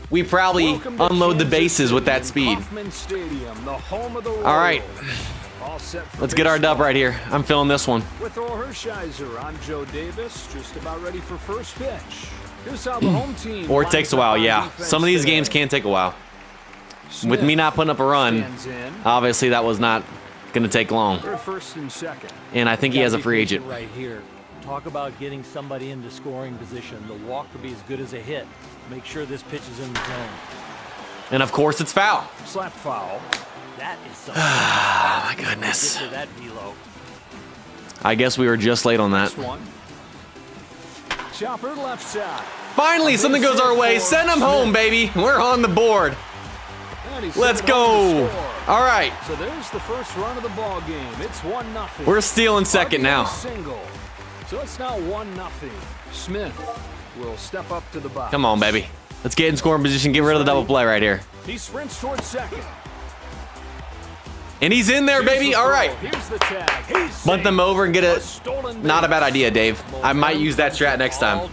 we probably unload the bases with that speed. All right. Let's get our dub right here. I'm feeling this one. With Hershiser, I'm Joe Davis, just about ready for first pitch. Here's how the home team or it takes a while, yeah. Some of these games can take a while. With me not putting up a run, obviously that was not going to take long. First and second. And I think he has a free agent. Right here. Talk about getting somebody into scoring position. The walk could be as good as a hit. Make sure this pitch is in the zone. And of course it's foul. Slap foul. That is something. Oh my goodness. Get to that velo. I guess we were just late on that. Chopper left side. Finally, something goes our way. Send him home, baby. We're on the board. Let's go. All right. So there's the first run of the ball game. It's 1-0. We're stealing second now. Single. So it's now 1-0. Smith will step up to the box. Come on, baby. Let's get in scoring position. Get rid of the double play right here. He sprints towards second. And he's in there, baby. All right. Here's the tag. Bunt them over and get it. Not a bad idea, Dave. I might use that strat next time.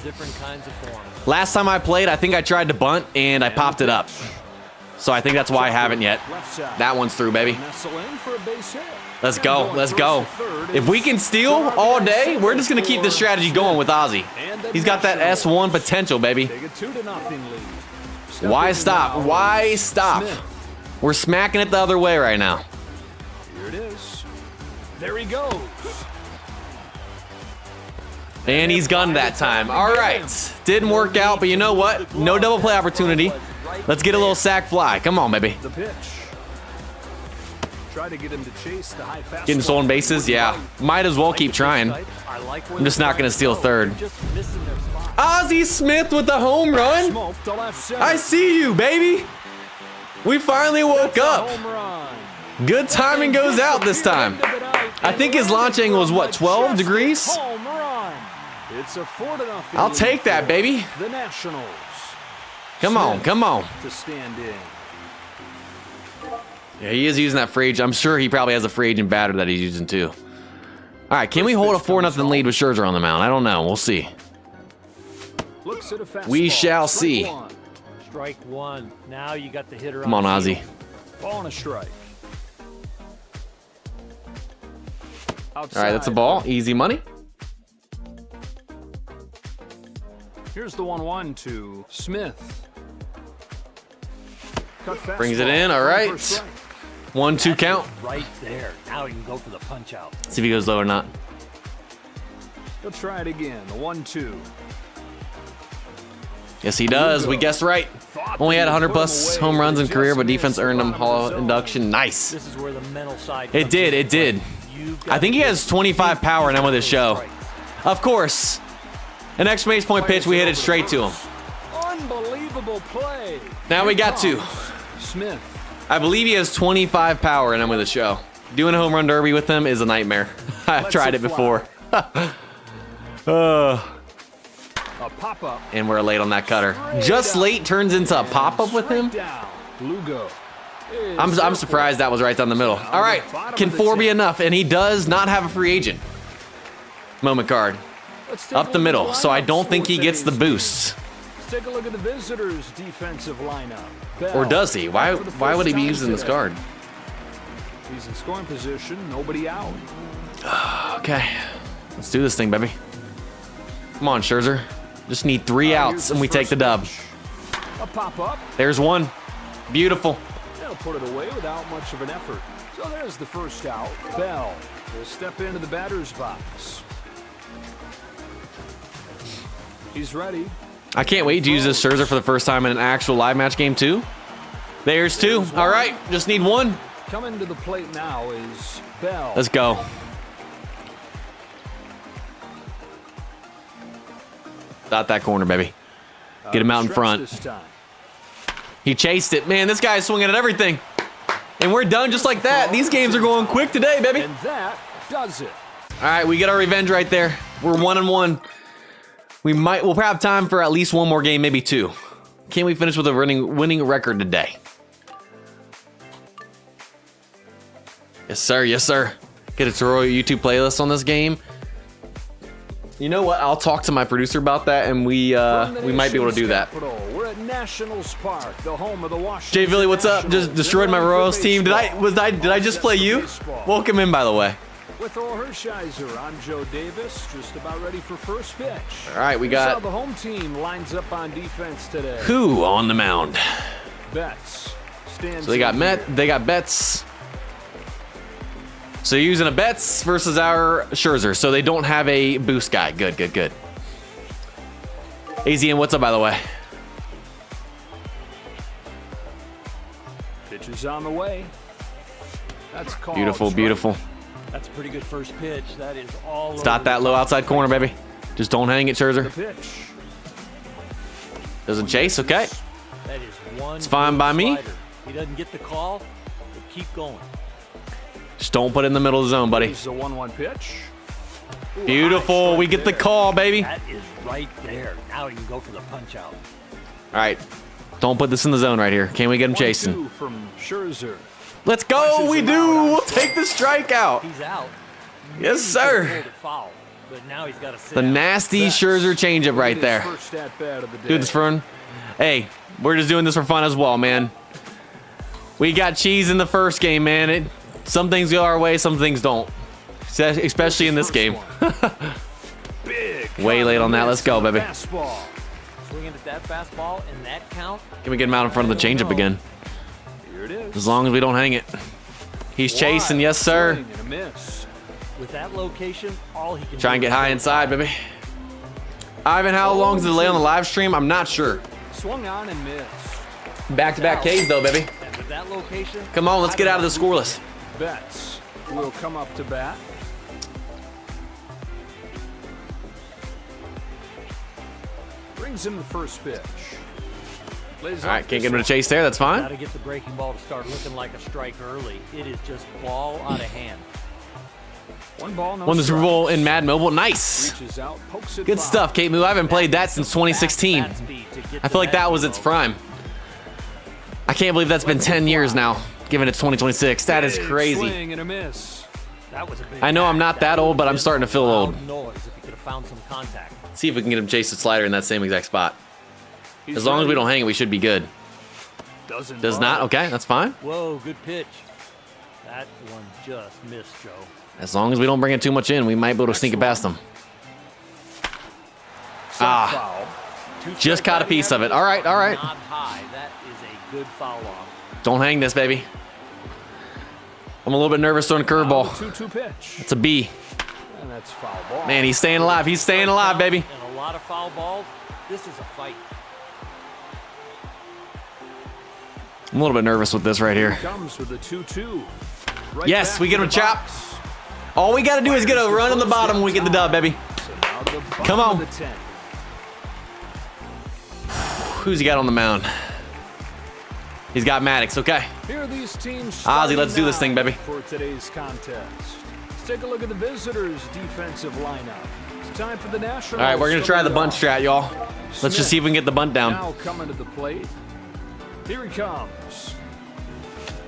Last time I played, I think I tried to bunt and I popped it up. So I think that's why I haven't yet. That one's through, baby. Let's go. Let's go. If we can steal all day, we're just going to keep this strategy going with Ozzy. He's got that S1 potential, baby. Why stop? Why stop? We're smacking it the other way right now. Here it is. There he goes. And he's gunned that time. All right. Didn't work out, but you know what? No double play opportunity. Let's get a little sack fly. Come on, baby. The pitch. Try to get him to chase the high fastball. Getting stolen bases? Yeah. Might as well keep trying. I'm just not going to steal third. Ozzie Smith with the home run. I see you, baby. We finally woke up. Good timing goes out this time. I think his launch angle was what, 12 degrees? Home run. It's a 4-0. I'll take that, baby. The Nationals. Come on, come on. To stand in. Yeah, he is using that free agent. I'm sure he probably has a free agent batter that he's using too. All right, can we hold a 4-0 lead with Scherzer on the mound? I don't know. We'll see. Looks at a fastball. We shall see. Strike one. Now you got the hitter. Come on, Ozzy. Ball and a strike. Outside. All right, that's a ball. Easy money. Here's the 1-1 to Smith. Cut Brings it in. All right. 1-2 count. Right there. Now you can go for the punch out. See if he goes low or not. He'll try it again. The 1-2. Yes, he does. We guessed right. Only had 100+ home runs in career, but defense earned him Hall of Induction. Nice. This is where the mental side. It did. It did. I think he has 25 power now with his show. Of course. An exclamation point pitch, we hit it straight to him. Unbelievable play. Now we got to. Smith. I believe he has 25 power and I'm with a show. Doing a home run derby with him is a nightmare. I've tried it before. A pop-up. And we're late on that cutter. Just late turns into a pop-up with him. Lugo. I'm surprised that was right down the middle. All right, can 4 be enough? And he does not have a free agent moment card up the middle, so I don't think he gets the boost. Let's take a look at the visitors' defensive lineup. Bell, Or does he? Why would he be using this card? He's in scoring position, nobody out. Okay, let's do this thing, baby. Come on, Scherzer. Just need 3 outs and we take the dub. A pop-up. There's one. Beautiful. They'll put it away without much of an effort. So there's the first out. Bell will step into the batter's box. He's ready. I can't wait to use this Scherzer for the first time in an actual live match game too. There's 2. All right, just need 1. Coming to the plate now is Bell. Let's go. Dot that corner, baby. Get him out in front. He chased it. Man, this guy's swinging at everything. And we're done just like that. These games are going quick today, baby. And that does it. All right, we get our revenge right there. We're 1-1. We'll probably have time for at least 1 more game, maybe 2. Can we finish with a winning record today? Yes, sir. Yes, sir. Get a tutorial YouTube playlist on this game. You know what? I'll talk to my producer about that, and we might be able to do that. We're at Nationals Park, the home of the Washington Jay Philly, what's up? Just destroyed my Royals team. Did I just play you? Welcome in, by the way. With Earl Hershiser, I'm Joe Davis, just about ready for first pitch. All right, we got. Here's how the home team lines up on defense today. Who on the mound? Betts. So they got They got Betts. So you're using a Betts versus our Scherzer. So they don't have a boost guy. Good, good, good. AZN, what's up, by the way? Pitch is on the way. That's called. Beautiful, beautiful. That's a pretty good first pitch. That is all. Stop that low outside corner, baby. Just don't hang it, Scherzer. The pitch. Doesn't chase, okay. That is one. It's fine by me. He doesn't get the call, but keep going. Just don't put it in the middle of the zone, buddy. This is a 1-1 pitch. Beautiful. We get the call, baby. That is right there. Now he can go for the punch out. All right. Don't put this in the zone right here. Can we get him chasing? 1-2 from Scherzer. Let's go. We do. We'll take the strikeout. He's out. Yes, sir. Foul, but now he's got to sit The out. nasty Scherzer changeup right there. First at bat of the day. Do this for fun. Hey, we're just doing this for fun as well, man. We got cheese in the first game, man. Some things go our way, some things don't. Especially in this game. Big Way late on that. Let's go, baby. Fastball. Swinging at that fastball and that count. Can we get him out in front of the changeup again? Here it is. As long as we don't hang it. He's chasing, yes, sir. Swing and a miss. With that location, all he can Try and get high inside, baby. Ivan, how long's the delay on the live stream? I'm not sure. Swung on and missed. Back-to-back Ks, though, baby. And with that location, Come on, let's get out of the scoreless. Betts will come up to bat. Brings him the first pitch. All right, can't get him to chase there. That's got fine. to get the breaking ball to start looking like a strike early. It is just ball out of hand. One ball, no Won the Super Bowl strikes. in Mad Mobile. Nice. Reaches out, pokes it Good foul. stuff, Kate Moo. I haven't played that since 2016. I feel like that was its prime. I can't believe that's been 10 years now, given it's 2026. That is Big crazy. swing and a miss. That was a big I know I'm not that old, but I'm starting to feel old. Noise if you could have found some contact. See if we can get him chase the slider in that same exact spot. He's As long as we ready. don't hang it, we should be good. Doesn't Does not? budge. Okay, that's fine. Whoa, good pitch. That one just missed, Joe. As long as we don't bring it too much in, we might be able to sneak it past them. Set Ah. foul. Just caught a piece of it. All right, all right. Not high. That is a good foul off. Don't hang this, baby. I'm a little bit nervous throwing a Now curveball. the 2-2 pitch. It's a B. And that's foul ball. Man, he's staying alive. He's staying alive, baby. And a lot of foul balls. This is a fight. I'm a little bit nervous with this right here. Comes with the 2-2. Right Yes, back we get to him a the chop. box. All we got to do is get a run on the bottom and we get the dub, baby. So now the bottom Come on. of the 10th. Who's he got on the mound? He's got Maddox. Okay. Here are these teams Ozzy, let's do this thing, baby. for today's contest. Let's take a look at the visitors' defensive lineup. It's time for the Nationals. All right, we're going to try the bunt strat, y'all. Let's just see if we can get the bunt down. Now coming to the plate. Here he comes.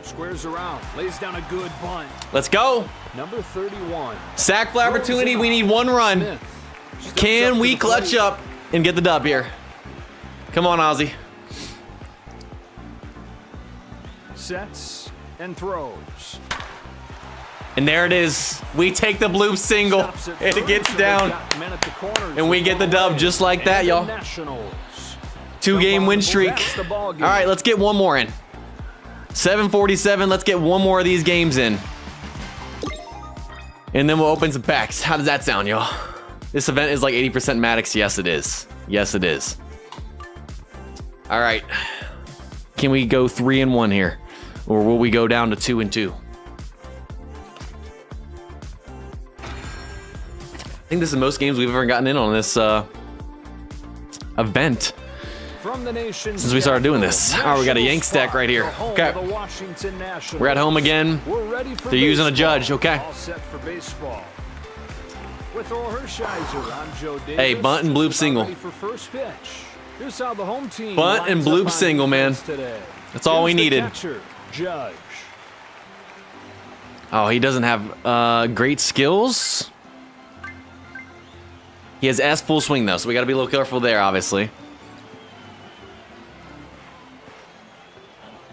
Squares around, lays down a good bunt. Let's go. Number 31. Sack fly opportunity. We need one run. Smith steps up Can to we the clutch plate. up and get the dub here? Come on, Ozzy. Sets and throws. And there it is. We take the bloop single. Stops at And it first, gets and down. they've got men at the corners And we with get the one dub away. just like And that, the y'all. Nationals. 2-game win streak. That's the ball All game. right, let's get one more in. 7:47. Let's get one more of these games in. And then we'll open some packs. How does that sound, y'all? This event is like 80% Maddox. Yes, it is. Yes, it is. All right. Can we go 3-1 here? Or will we go down to 2-2? I think this is the most games we've ever gotten in on this event From the nation's since we started doing capital, this. All right, we got a National Yank stack spot, right here. the home Okay. of the Washington Nationals. We're at home again. We're ready for They're using a baseball. judge, okay. All set for baseball. With Thor Hershiser, I'm Joe Davis. Hey, bunt and bloop Just about single. ready for first pitch. Here's how the home team Bunt and lines up bloop on single, man. defense today. That's all we Here's the needed. catcher, Judge. Oh, he doesn't have great skills. He has S full swing though, so we got to be a little careful there, obviously.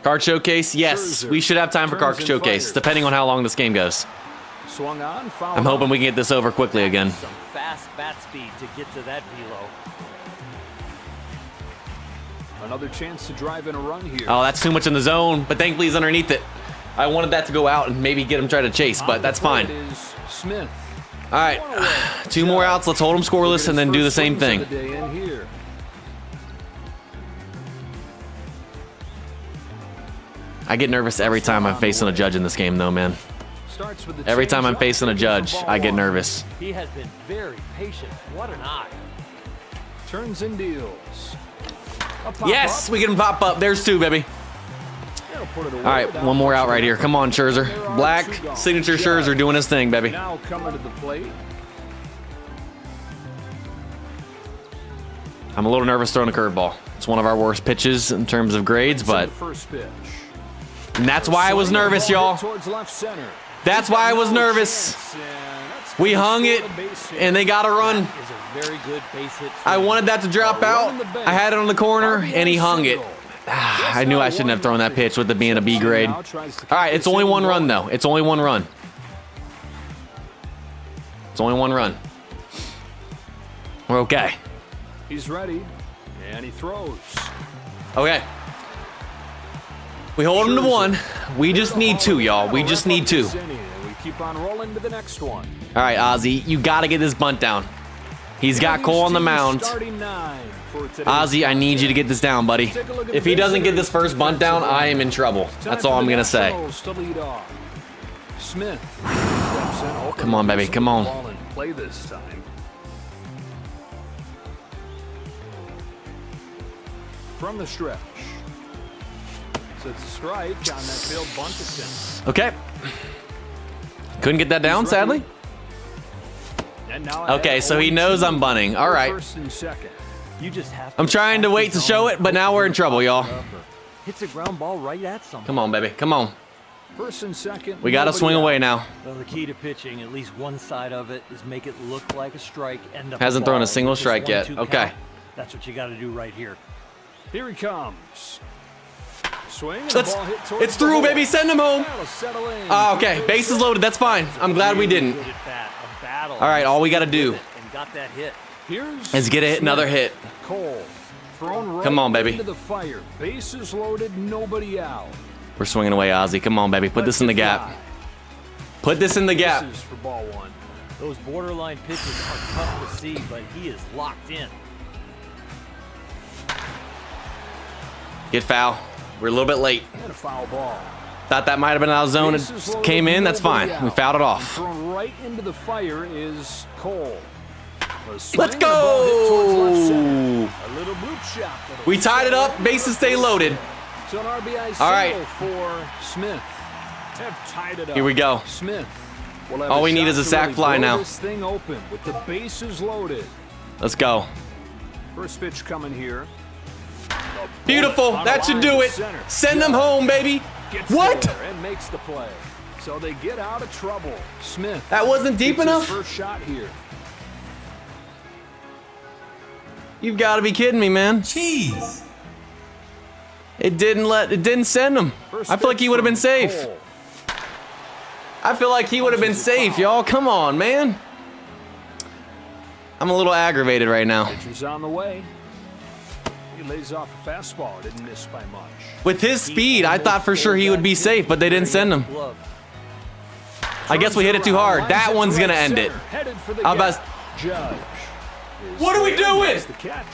Card showcase, yes, Scherzer we should have time for card turns and showcase, fires. depending on how long this game goes. Swung on, foul. I'm hoping we can get this over quickly again. Some fast bat speed to get to that velo. Another chance to drive in a run here. Oh, that's too much in the zone, but thankfully he's underneath it. I wanted that to go out and maybe get him try to chase, On but the that's plate fine. is Smith. All right, 2 more outs. Let's hold him scoreless and then do the same thing. Of the day in here. I get nervous every time I'm facing a judge in this game, though, man. Starts with the Every time I'm changeup, facing a taken for judge, ball I get one. nervous. He has been very patient. What an eye. Turns and deals. A pop Yes, up. we get him pop up. There's 2, baby. They'll put it away All right, without one more out much right here. effort. Come on, Scherzer. There are Black, 2 gone. signature Judge Scherzer doing his thing, baby. Now coming to the plate. I'm a little nervous throwing a curveball. It's one of our worst pitches in terms of grades, It's in but the first pitch. and that's why I was Swing and nervous, ball y'all. hit towards left center. That's why I was nervous. Chance, and that's We gonna hung steal it, the base hit. and they got a run. Is a very good base hit. I wanted that to drop out. I had it on the corner, and he hung it. I knew I shouldn't have thrown that pitch with it being a B grade. All right, it's only one run, though. It's only one run. It's only one run. We're okay. He's ready, and he throws. Okay. We hold him to 1. We just need 2, y'all. We just need 2. We keep on rolling to the next one. All right, Ozzy, you got to get this bunt down. He's got Cole on the mound. Starting 9 for today's Ozzy, I need you to get this down, buddy. If he doesn't get this first bunt down, I am in trouble. That's all I'm going to say. To lead off. Smith steps in, open Come on, baby, come on. ball in play this time. From the stretch. So it's a strike on that failed bunt attempt. Okay. Couldn't get that down, He's ready. sadly. And now Okay, so he knows I'm bunting. All right. First and second. You just have I'm trying to wait to show it, but now we're in trouble, y'all. Hits a ground ball right at someone. Come on, baby. Come on. First and second. We got to swing away now. Well, the key to pitching, at least one side of it, is make it look like a strike. End up Hasn't thrown a single Just strike yet. 1-2 Okay. count. That's what you got to do right here. Here he comes. Swing. And the ball hit towards It's the through, hole. baby. Send him home. That'll settle in. Okay, bases loaded. That's fine. I'm glad we didn't. Good at bat. A battle. All right, all we got to do And got that hit. Here's is get another hit. Cole. Thrown right Come on, baby. into the fire. Bases loaded, nobody out. We're swinging away, Ozzy. Come on, baby. Put this in the gap. Put this in the gap. This is for ball one. Those borderline pitches are tough to see, but he is locked in. Get foul. We're a little bit late. And a foul ball. Thought that might have been out of zone. Bases It loaded, came in. That's nobody fine. We out. fouled it And off. thrown right into the fire is Cole. A swing Let's and the ball hit towards left center. go. A little bloop shot. that'll We tied it up. Bases stay loaded. So an RBI All right. single for Smith. Have tied it up. Here we go. Smith. will have All a we need shot is a to sac really fly blow now. This thing open with the bases loaded. Let's go. First pitch coming here. Beautiful. On a That should line do to it. center. Send them home, baby. Gets What? there and makes the play. So they get out of trouble. Smith. That wasn't deep gets his enough? First shot here. You've got to be kidding me, man. Jeez. It didn't send him. First I feel like pitch he would have been from safe. Cole. I feel like he would have been safe, y'all. Come on, man. I'm a little aggravated right now. Pitcher's on the way. He lays off a fastball. Didn't miss by much. With his speed, I thought for sure he would be safe, but they didn't send him. Glove. I guess we hit it too hard. That one's gonna end it. Headed for the How about- gap. Judge. is What are we there, doing? gets the catch.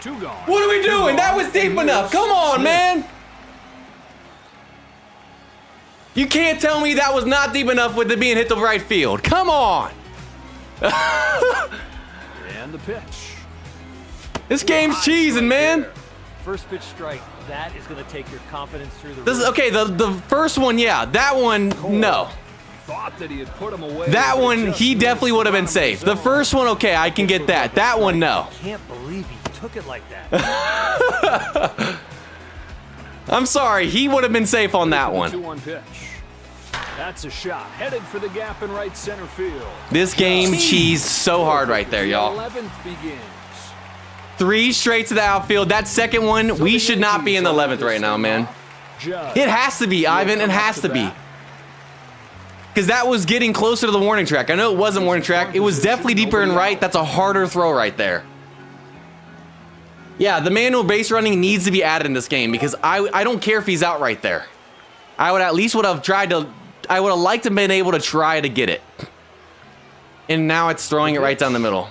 Two gone. What are we doing? That was deep enough. Come on, man. You can't tell me that was not deep enough with it being hit to right field. Come on. And the pitch. This game's cheesing, man. First pitch strike. That is going to take your confidence through the This is roof. okay. The first one, yeah. That one, no. Thought that he had put him away. That but one, just he missed definitely the would have been bottom of safe. the The zone. first one, okay, I can get that. That one, no. Can't believe he took it like that. I'm sorry. He would have been safe on that one. 2-1 pitch. That's a shot. Headed for the gap in right center field. This game cheesed so hard right there, The y'all. 11th begins. 3 straight to the outfield. That second one, we should not be in the 11th right now, man. Judge. It has to be, Ivan. It has to be. Because that was getting closer to the warning track. I know it wasn't warning track. It was definitely deeper in right. That's a harder throw right there. Yeah, the manual base running needs to be added in this game because I don't care if he's out right there. I would at least would have tried to. I would have liked to have been able to try to get it. And now it's throwing it right down the middle.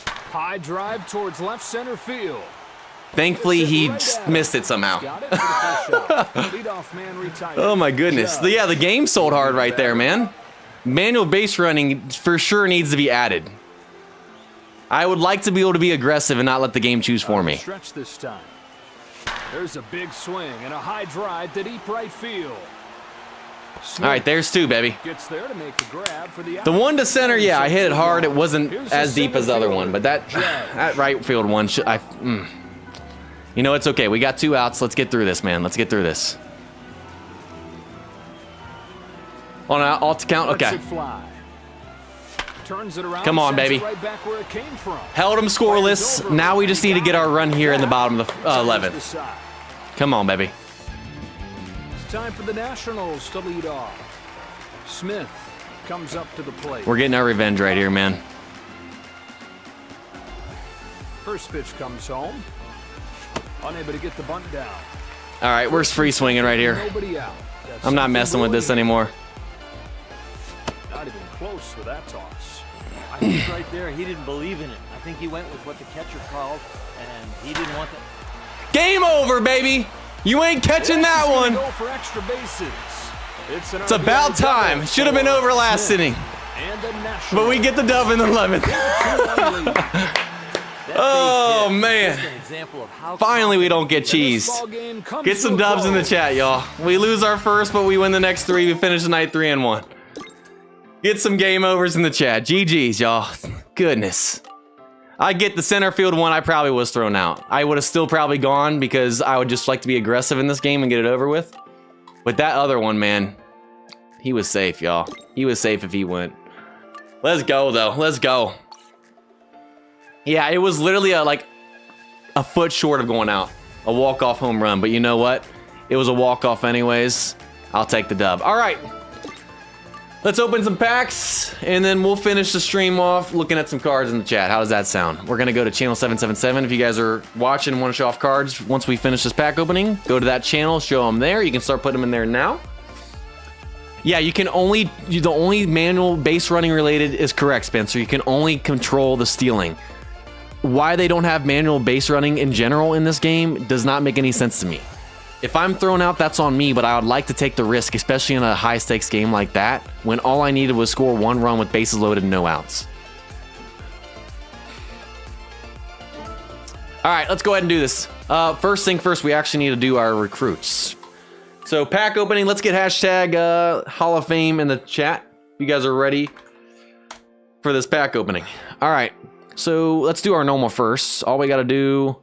High drive towards left center field. Thankfully, he Right at missed it somehow. Got it for the first shot. Leadoff man retired. Oh my goodness. Judge. Yeah, the game sold hard right there, man. Manual base running for sure needs to be added. I would like to be able to be aggressive and not let the game choose for me. Stretch this time. There's a big swing and a high drive to deep right field. All right, there's 2, baby. Gets there to make the grab for the The one to center, yeah, I hit it hard. It wasn't Here's as the deep as the other one, but that right field one, you know, it's okay. We got 2 outs. Let's get through this, man. Let's get through this. On an alt to count, Lets okay. it fly. Turns it around. Come on, sends it baby. Right back where it came from. Held them scoreless. Now we just need to get our run here in the bottom of the 11th. Come on, baby. It's time for the Nationals to lead off. Smith comes up to the plate. We're getting our revenge right here, man. First pitch comes home. Unable to get the bunt down. All right, we're free swinging right here. Nobody out. That's I'm not something messing with this brewing. anymore. Not even close with that toss. I think right there, he didn't believe in it. I think he went with what the catcher called, and he didn't want that. Game over, baby. You ain't catching This that is gonna one. Go for extra bases. It's It's about time. Should have been over last inning. And the Nationals. But we get the dub in the 11th. Oh, man. Finally, we don't get cheese. Get some dubs in the chat, y'all. We lose our first, but we win the next 3. We finish the night 3-1. Get some game overs in the chat. GG's, y'all. Goodness. I get the center field one. I probably was thrown out. I would have still probably gone because I would just like to be aggressive in this game and get it over with. But that other one, man, he was safe, y'all. He was safe if he went. Let's go, though. Let's go. Yeah, it was literally like a foot short of going out. A walk-off home run. But you know what? It was a walk-off anyways. I'll take the dub. All right. Let's open some packs, and then we'll finish the stream off looking at some cards in the chat. How does that sound? We're going to go to channel 777. If you guys are watching and want to show off cards, once we finish this pack opening, go to that channel, show them there. You can start putting them in there now. Yeah, you can only, the only manual base running related is correct, Spencer. You can only control the stealing. Why they don't have manual base running in general in this game does not make any sense to me. If I'm thrown out, that's on me, but I would like to take the risk, especially in a high-stakes game like that, when all I needed was score one run with bases loaded and no outs. All right, let's go ahead and do this. First thing first, we actually need to do our recruits. So pack opening, let's get hashtag Hall of Fame in the chat. You guys are ready for this pack opening. All right, so let's do our normal first. All we got to do...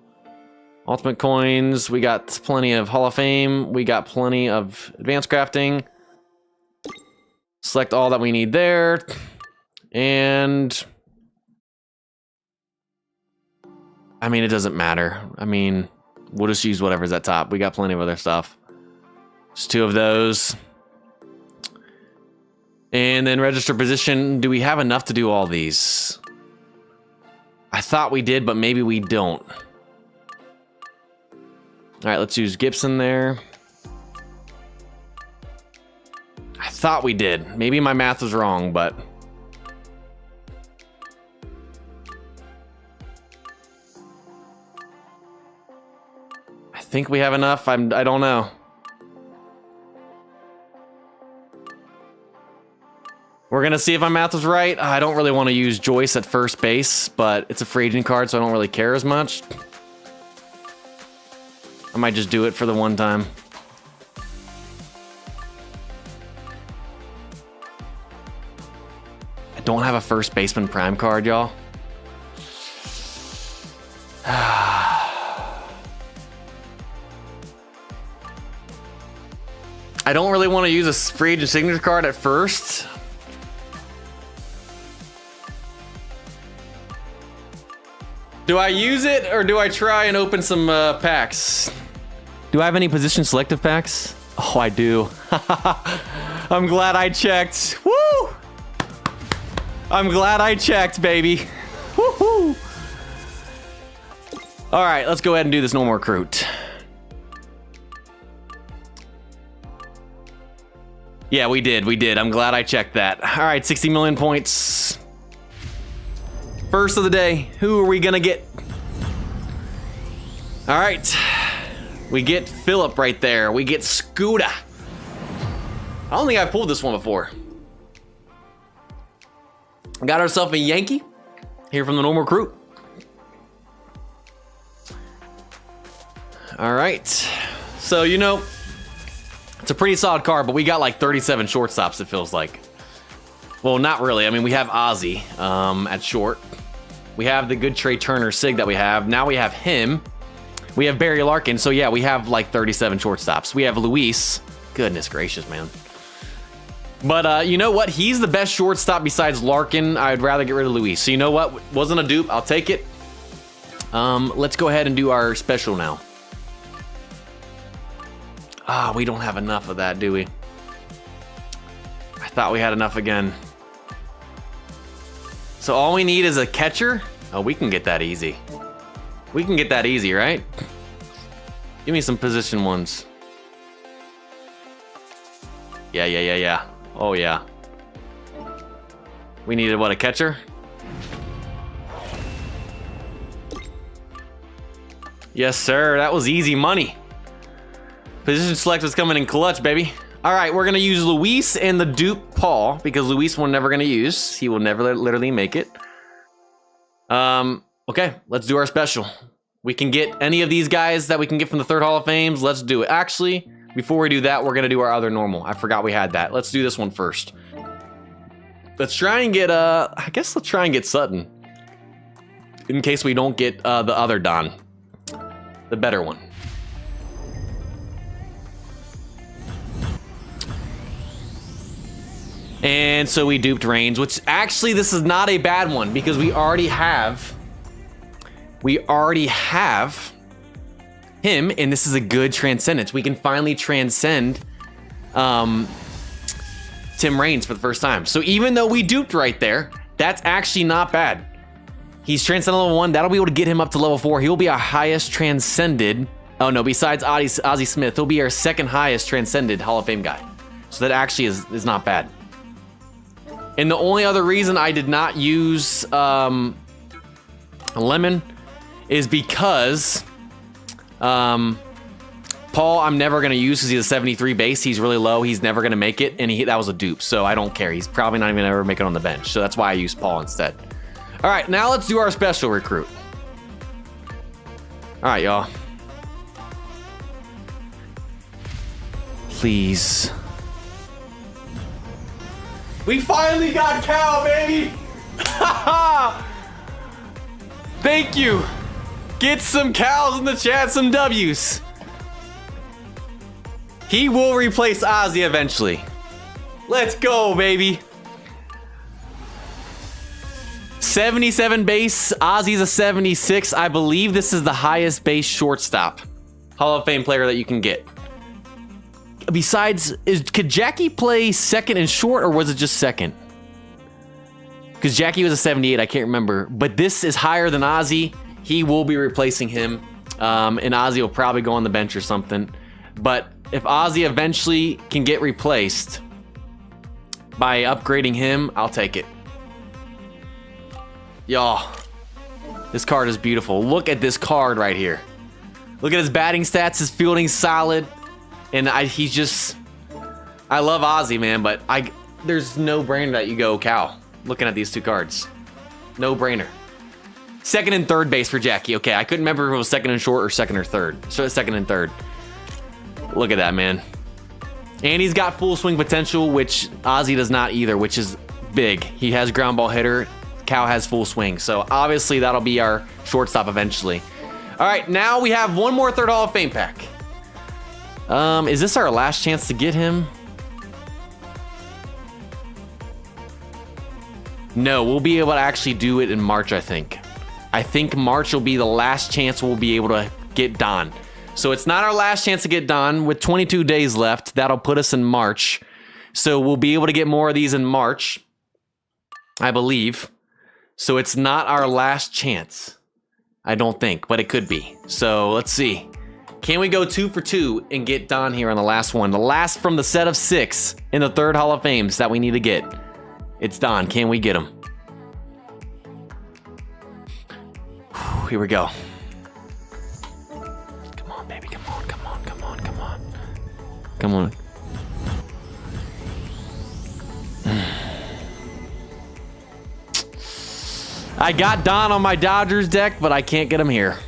Ultimate coins, we got plenty of Hall of Fame, we got plenty of advanced crafting. Select all that we need there. And I mean, it doesn't matter. I mean, we'll just use whatever's at top. We got plenty of other stuff. Just 2 of those. And then register position. Do we have enough to do all these? I thought we did, but maybe we don't. All right, let's use Gibson there. I thought we did. Maybe my math was wrong, but... I think we have enough. I don't know. We're going to see if my math was right. I don't really want to use Joyce at first base, but it's a free agent card, so I don't really care as much. I might just do it for the one time. I don't have a first baseman prime card, y'all. I don't really want to use a free agent signature card at first. Do I use it or do I try and open some packs? Do I have any position selective packs? Oh, I do. I'm glad I checked. Woo! I'm glad I checked, baby. Woohoo! All right, let's go ahead and do this normal recruit. Yeah, we did. I'm glad I checked that. All right, 60 million points. First of the day, who are we gonna get? All right, we get Phillip right there. We get Scooter. I don't think I've pulled this one before. Got ourselves a Yankee here from the normal recruit. All right, so you know, it's a pretty solid card, but we got like 37 shortstops, it feels like. Well, not really. I mean, we have Ozzy at short. We have the good Trey Turner Sig that we have. Now we have him. We have Barry Larkin. So yeah, we have like 37 shortstops. We have Luis. Goodness gracious, man. But you know what? He's the best shortstop besides Larkin. I'd rather get rid of Luis. So you know what? Wasn't a dupe. I'll take it. Let's go ahead and do our special now. Ah, we don't have enough of that, do we? I thought we had enough again. So all we need is a catcher. Oh, we can get that easy. We can get that easy, right? Give me some position ones. Yeah. Oh, yeah. We needed, what, a catcher? Yes, sir. That was easy money. Position select was coming in clutch, baby. All right, we're going to use Luis and the dupe Paul because Luis we're never going to use. He will never literally make it. Okay, let's do our special. We can get any of these guys that we can get from the third Hall of Fames. Let's do it. Actually, before we do that, we're going to do our other normal. I forgot we had that. Let's do this one first. Let's try and get I guess let's try and get Sutton. In case we don't get the other Don. The better one. And so we duped Reigns, which actually this is not a bad one because we already have him, and this is a good transcendence. We can finally transcend Tim Reigns for the first time. So even though we duped right there, that's actually not bad. He's transcended level 1. That'll be able to get him up to level 4. He'll be our highest transcended. Oh no, besides Ozzie Smith, he'll be our second highest transcended Hall of Fame guy. So that actually is not bad. And the only other reason I did not use Lemon is because Paul I'm never going to use because he's a 73 base. He's really low. He's never going to make it. And that was a dupe. So I don't care. He's probably not even ever make it on the bench. So that's why I used Paul instead. All right, now let's do our special recruit. All right, y'all. Please. We finally got Cal, baby! Thank you. Get some Cals in the chat, some W's. He will replace Ozzy eventually. Let's go, baby. 77 base. Ozzy's a 76. I believe this is the highest base shortstop Hall of Fame player that you can get. Besides, could Jackie play second and short, or was it just second? Because Jackie was a 78, I can't remember. But this is higher than Ozzy. He will be replacing him. And Ozzy will probably go on the bench or something. But if Ozzy eventually can get replaced by upgrading him, I'll take it. Y'all, this card is beautiful. Look at this card right here. Look at his batting stats, his fielding solid. And he's just, I love Ozzy, man, but there's no brainer that you go Cal. Looking at these two cards. No brainer. Second and third base for Jackie. Okay, I couldn't remember if it was second and short or second or third. So it's second and third. Look at that, man. And he's got full swing potential, which Ozzy does not either, which is big. He has ground ball hitter. Cal has full swing. So obviously that'll be our shortstop eventually. All right, now we have one more third Hall of Fame pack. Is this our last chance to get him? No, we'll be able to actually do it in March, I think. I think March will be the last chance we'll be able to get Don. So it's not our last chance to get Don. With 22 days left, that'll put us in March. So we'll be able to get more of these in March, I believe. So it's not our last chance. I don't think, but it could be. So let's see. Can we go 2 for 2 and get Don here on the last one? The last from the set of 6 in the third Hall of Fames that we need to get. It's Don. Can we get him? Whew, here we go. Come on, baby. Come on, come on, come on, come on. Come on. I got Don on my Dodgers deck, but I can't get him here.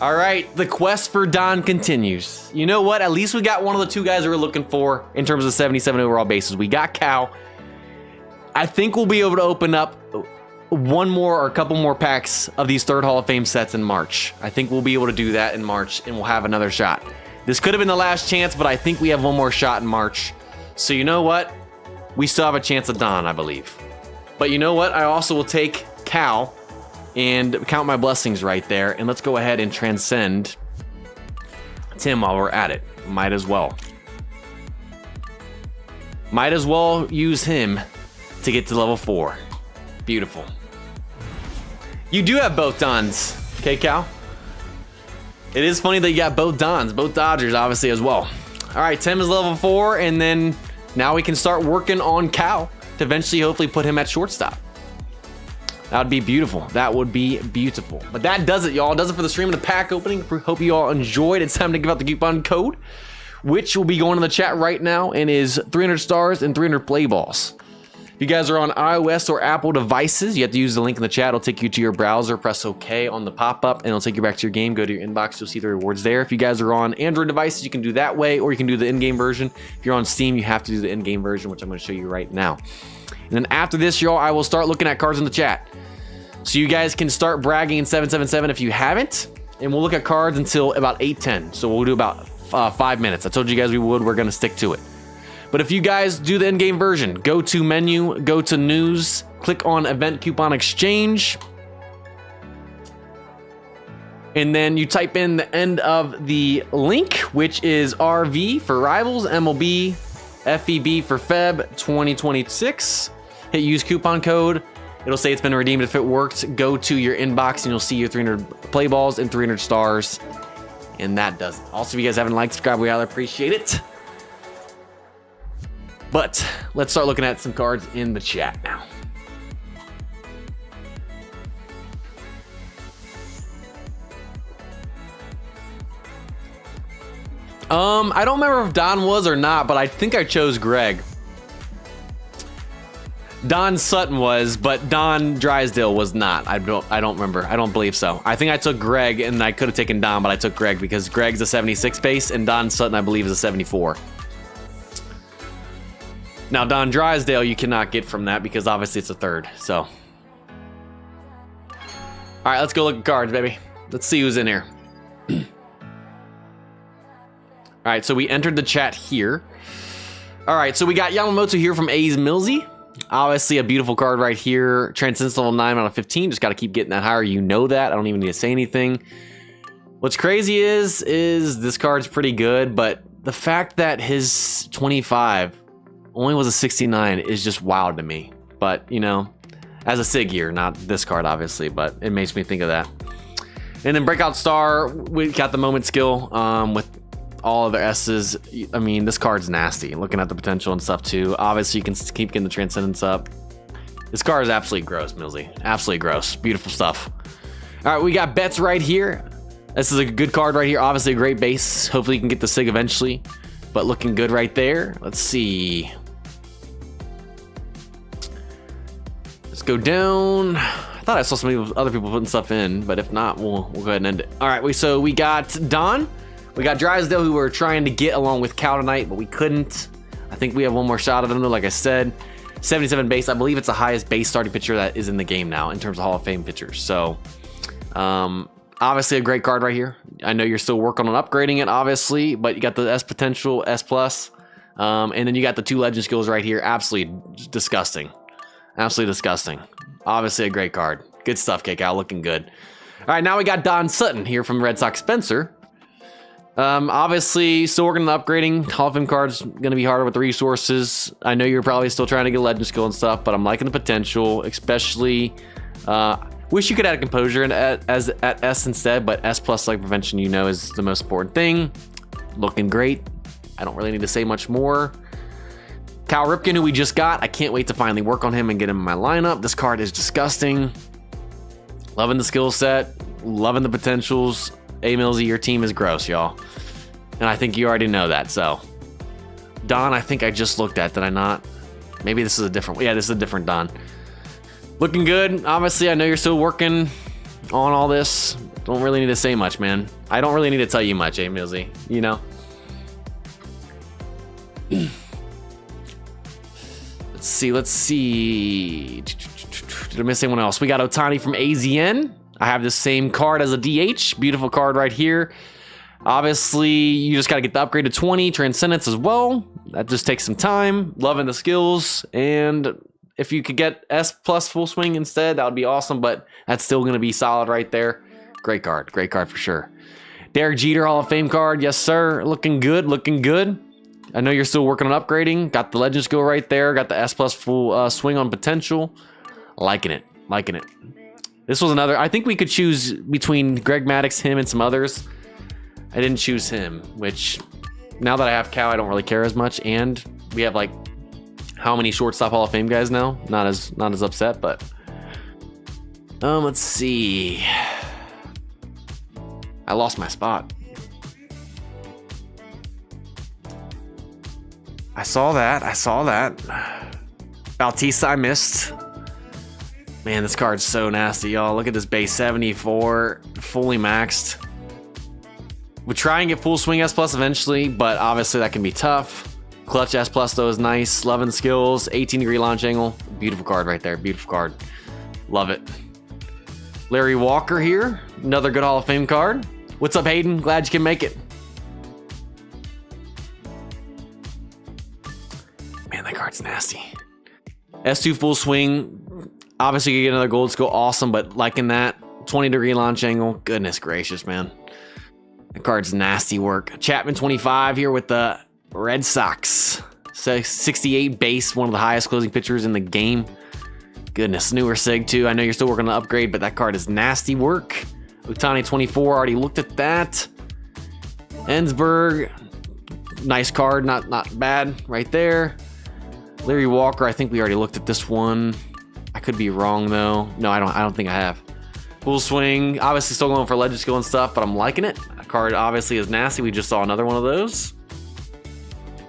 All right, the quest for Don continues. You know what? At least we got one of the two guys we were looking for in terms of 77 overall bases. We got Cal. I think we'll be able to open up one more or a couple more packs of these third Hall of Fame sets in March. I think we'll be able to do that in March, and we'll have another shot. This could have been the last chance, but I think we have one more shot in March. So you know what? We still have a chance at Don, I believe. But you know what? I also will take Cal and count my blessings right there. And let's go ahead and transcend Tim while we're at it. Might as well. Might as well use him to get to level 4. Beautiful. You do have both Dons. Okay, Cal? It is funny that you got both Dons, both Dodgers, obviously, as well. All right, Tim is level 4, and then now we can start working on Cal to eventually, hopefully, put him at shortstop. That would be beautiful. That would be beautiful. But that does it, y'all. Does it for the stream and the pack opening. Hope you all enjoyed. It's time to give out the coupon code, which will be going in the chat right now and is 300 stars and 300 play balls. If you guys are on iOS or Apple devices, you have to use the link in the chat. It'll take you to your browser. Press OK on the pop-up, and it'll take you back to your game. Go to your inbox. You'll see the rewards there. If you guys are on Android devices, you can do that way, or you can do the in-game version. If you're on Steam, you have to do the in-game version, which I'm going to show you right now. And then after this, y'all, I will start looking at cards in the chat. So you guys can start bragging in 777 if you haven't. And we'll look at cards until about 8:10. So we'll do about 5 minutes. I told you guys we would. We're going to stick to it. But if you guys do the in-game version, go to menu, go to news, click on event coupon exchange. And then you type in the end of the link, which is RV for Rivals, MLB, FEB for Feb 2026. Hit use coupon code. It'll say it's been redeemed. If it worked, go to your inbox and you'll see your 300 play balls and 300 stars. And that does it. Also, if you guys haven't liked, subscribe, we highly appreciate it. But let's start looking at some cards in the chat now. I don't remember if Don was or not, but I think I chose Greg. Don Sutton was, but Don Drysdale was not. I don't remember. I don't believe so. I think I took Greg, and I could have taken Don, but I took Greg because Greg's a 76 base, and Don Sutton, I believe, is a 74. Now, Don Drysdale, you cannot get from that because obviously it's a third. So, all right, let's go look at cards, baby. Let's see who's in here. All right, so we entered the chat here. All right, so we got Yamamoto here from A's Millsy. Obviously, a beautiful card right here. Transcendence level 9 out of 15. Just got to keep getting that higher. You know that. I don't even need to say anything. What's crazy is this card's pretty good, but the fact that his 25 only was a 69 is just wild to me. But, you know, as a SIG year, not this card, obviously, but it makes me think of that. And then Breakout Star, we got the moment skill with all of the S's. I mean, this card's nasty. Looking at the potential and stuff too. Obviously, you can keep getting the Transcendence up. This card is absolutely gross, Millsy. Absolutely gross. Beautiful stuff. All right, we got Betts right here. This is a good card right here. Obviously, a great base. Hopefully, you can get the SIG eventually. But looking good right there. Let's see. Let's go down. I thought I saw some other people putting stuff in, but if not, we'll go ahead and end it. All right, so we got Don. We got Drysdale, who we're trying to get along with Cal tonight, but we couldn't. I think we have one more shot at him, though, like I said. 77 base. I believe it's the highest base starting pitcher that is in the game now in terms of Hall of Fame pitchers. So, obviously a great card right here. I know you're still working on upgrading it, obviously, but you got the S potential, S plus. And then you got the 2 legend skills right here. Absolutely disgusting. Absolutely disgusting. Obviously a great card. Good stuff, K-Cal. Looking good. All right, now we got Don Sutton here from Red Sox Spencer. Obviously, still working on upgrading. Hall of Fame cards going to be harder with the resources. I know you're probably still trying to get legend skill and stuff, but I'm liking the potential, especially. Wish you could add composure at S instead, but S plus like prevention, you know, is the most important thing. Looking great. I don't really need to say much more. Cal Ripken, who we just got. I can't wait to finally work on him and get him in my lineup. This card is disgusting. Loving the skill set. Loving the potentials. A Millsy, your team is gross, y'all. And I think you already know that, so. Don, I think I just looked at, did I not? Maybe this is a different, yeah, this is a different Don. Looking good. Obviously, I know you're still working on all this. Don't really need to say much, man. I don't really need to tell you much, Millsy, you know? Let's see. Did I miss anyone else? We got Otani from AZN. I have the same card as a DH. Beautiful card right here. Obviously, you just got to get the upgrade to 20. Transcendence as well. That just takes some time. Loving the skills. And if you could get S plus full swing instead, that would be awesome. But that's still going to be solid right there. Great card. Great card for sure. Derek Jeter Hall of Fame card. Yes, sir. Looking good. Looking good. I know you're still working on upgrading. Got the legend skill right there. Got the S plus full swing on potential. Liking it. Liking it. This was another. I think we could choose between Greg Maddux, him, and some others. I didn't choose him, which now that I have Cal, I don't really care as much. And we have like how many shortstop Hall of Fame guys now? Not as upset, but let's see. I lost my spot. I saw that. Bautista I missed. Man, this card's so nasty, y'all. Look at this base 74, fully maxed. We'll try and get full swing S plus eventually, but obviously that can be tough. Clutch S plus though is nice. Loving skills. 18-degree launch angle. Beautiful card right there. Beautiful card. Love it. Larry Walker here. Another good Hall of Fame card. What's up, Hayden? Glad you can make it. Man, that card's nasty. S2 full swing. Obviously, you get another gold skill. Awesome, but liking that. 20-degree launch angle. Goodness gracious, man. That card's nasty work. Chapman 25 here with the Red Sox. 68 base, one of the highest closing pitchers in the game. Goodness, newer sig too. I know you're still working on the upgrade, but that card is nasty work. Utani 24, already looked at that. Ensberg, nice card, not bad right there. Larry Walker, I think we already looked at this one. I could be wrong though. No, I don't think I have. Full swing, obviously still going for legend skill and stuff, but I'm liking it. That card obviously is nasty. We just saw another one of those.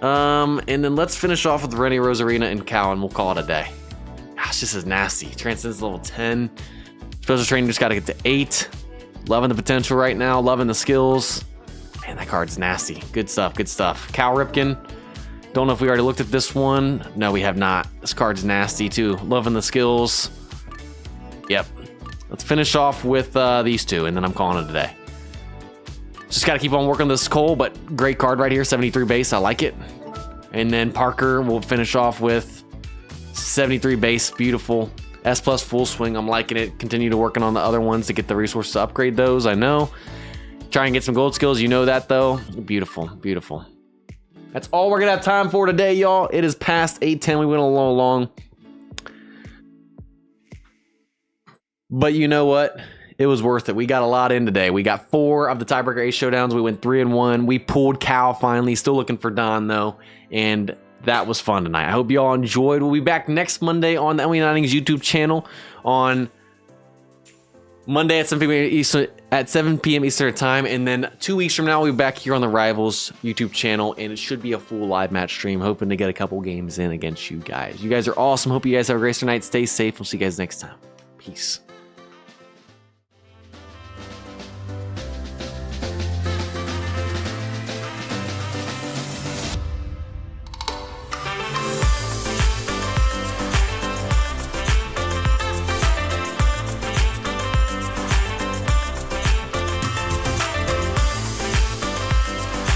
And then let's finish off with Rennie Rosarina and Cal, and we'll call it a day. Gosh, this is nasty. Transcendence level 10. Special training just got to get to 8. Loving the potential right now. Loving the skills. Man, that card's nasty. Good stuff. Good stuff. Cal Ripken. Don't know if we already looked at this one. No, we have not. This card's nasty too. Loving the skills. Yep. Let's finish off with these two, and then I'm calling it a day. Just got to keep on working this Cole, but great card right here. 73 base. I like it. And then Parker will finish off with 73 base. Beautiful. S plus full swing. I'm liking it. Continue to working on the other ones to get the resources to upgrade those. I know. Try and get some gold skills. You know that though. Beautiful. Beautiful. That's all we're going to have time for today, y'all. It is past 8:10. We went a little long. But you know what? It was worth it. We got a lot in today. We got 4 of the Tiebreaker Ace Showdowns. We went 3-1. We pulled Cal finally. Still looking for Don though. And that was fun tonight. I hope you all enjoyed. We'll be back next Monday on the MLB Innings YouTube channel on Monday at 7 p.m. Eastern time. And then 2 weeks from now, we'll be back here on the Rivals YouTube channel. And it should be a full live match stream. Hoping to get a couple games in against you guys. You guys are awesome. Hope you guys have a great night. Stay safe. We'll see you guys next time. Peace.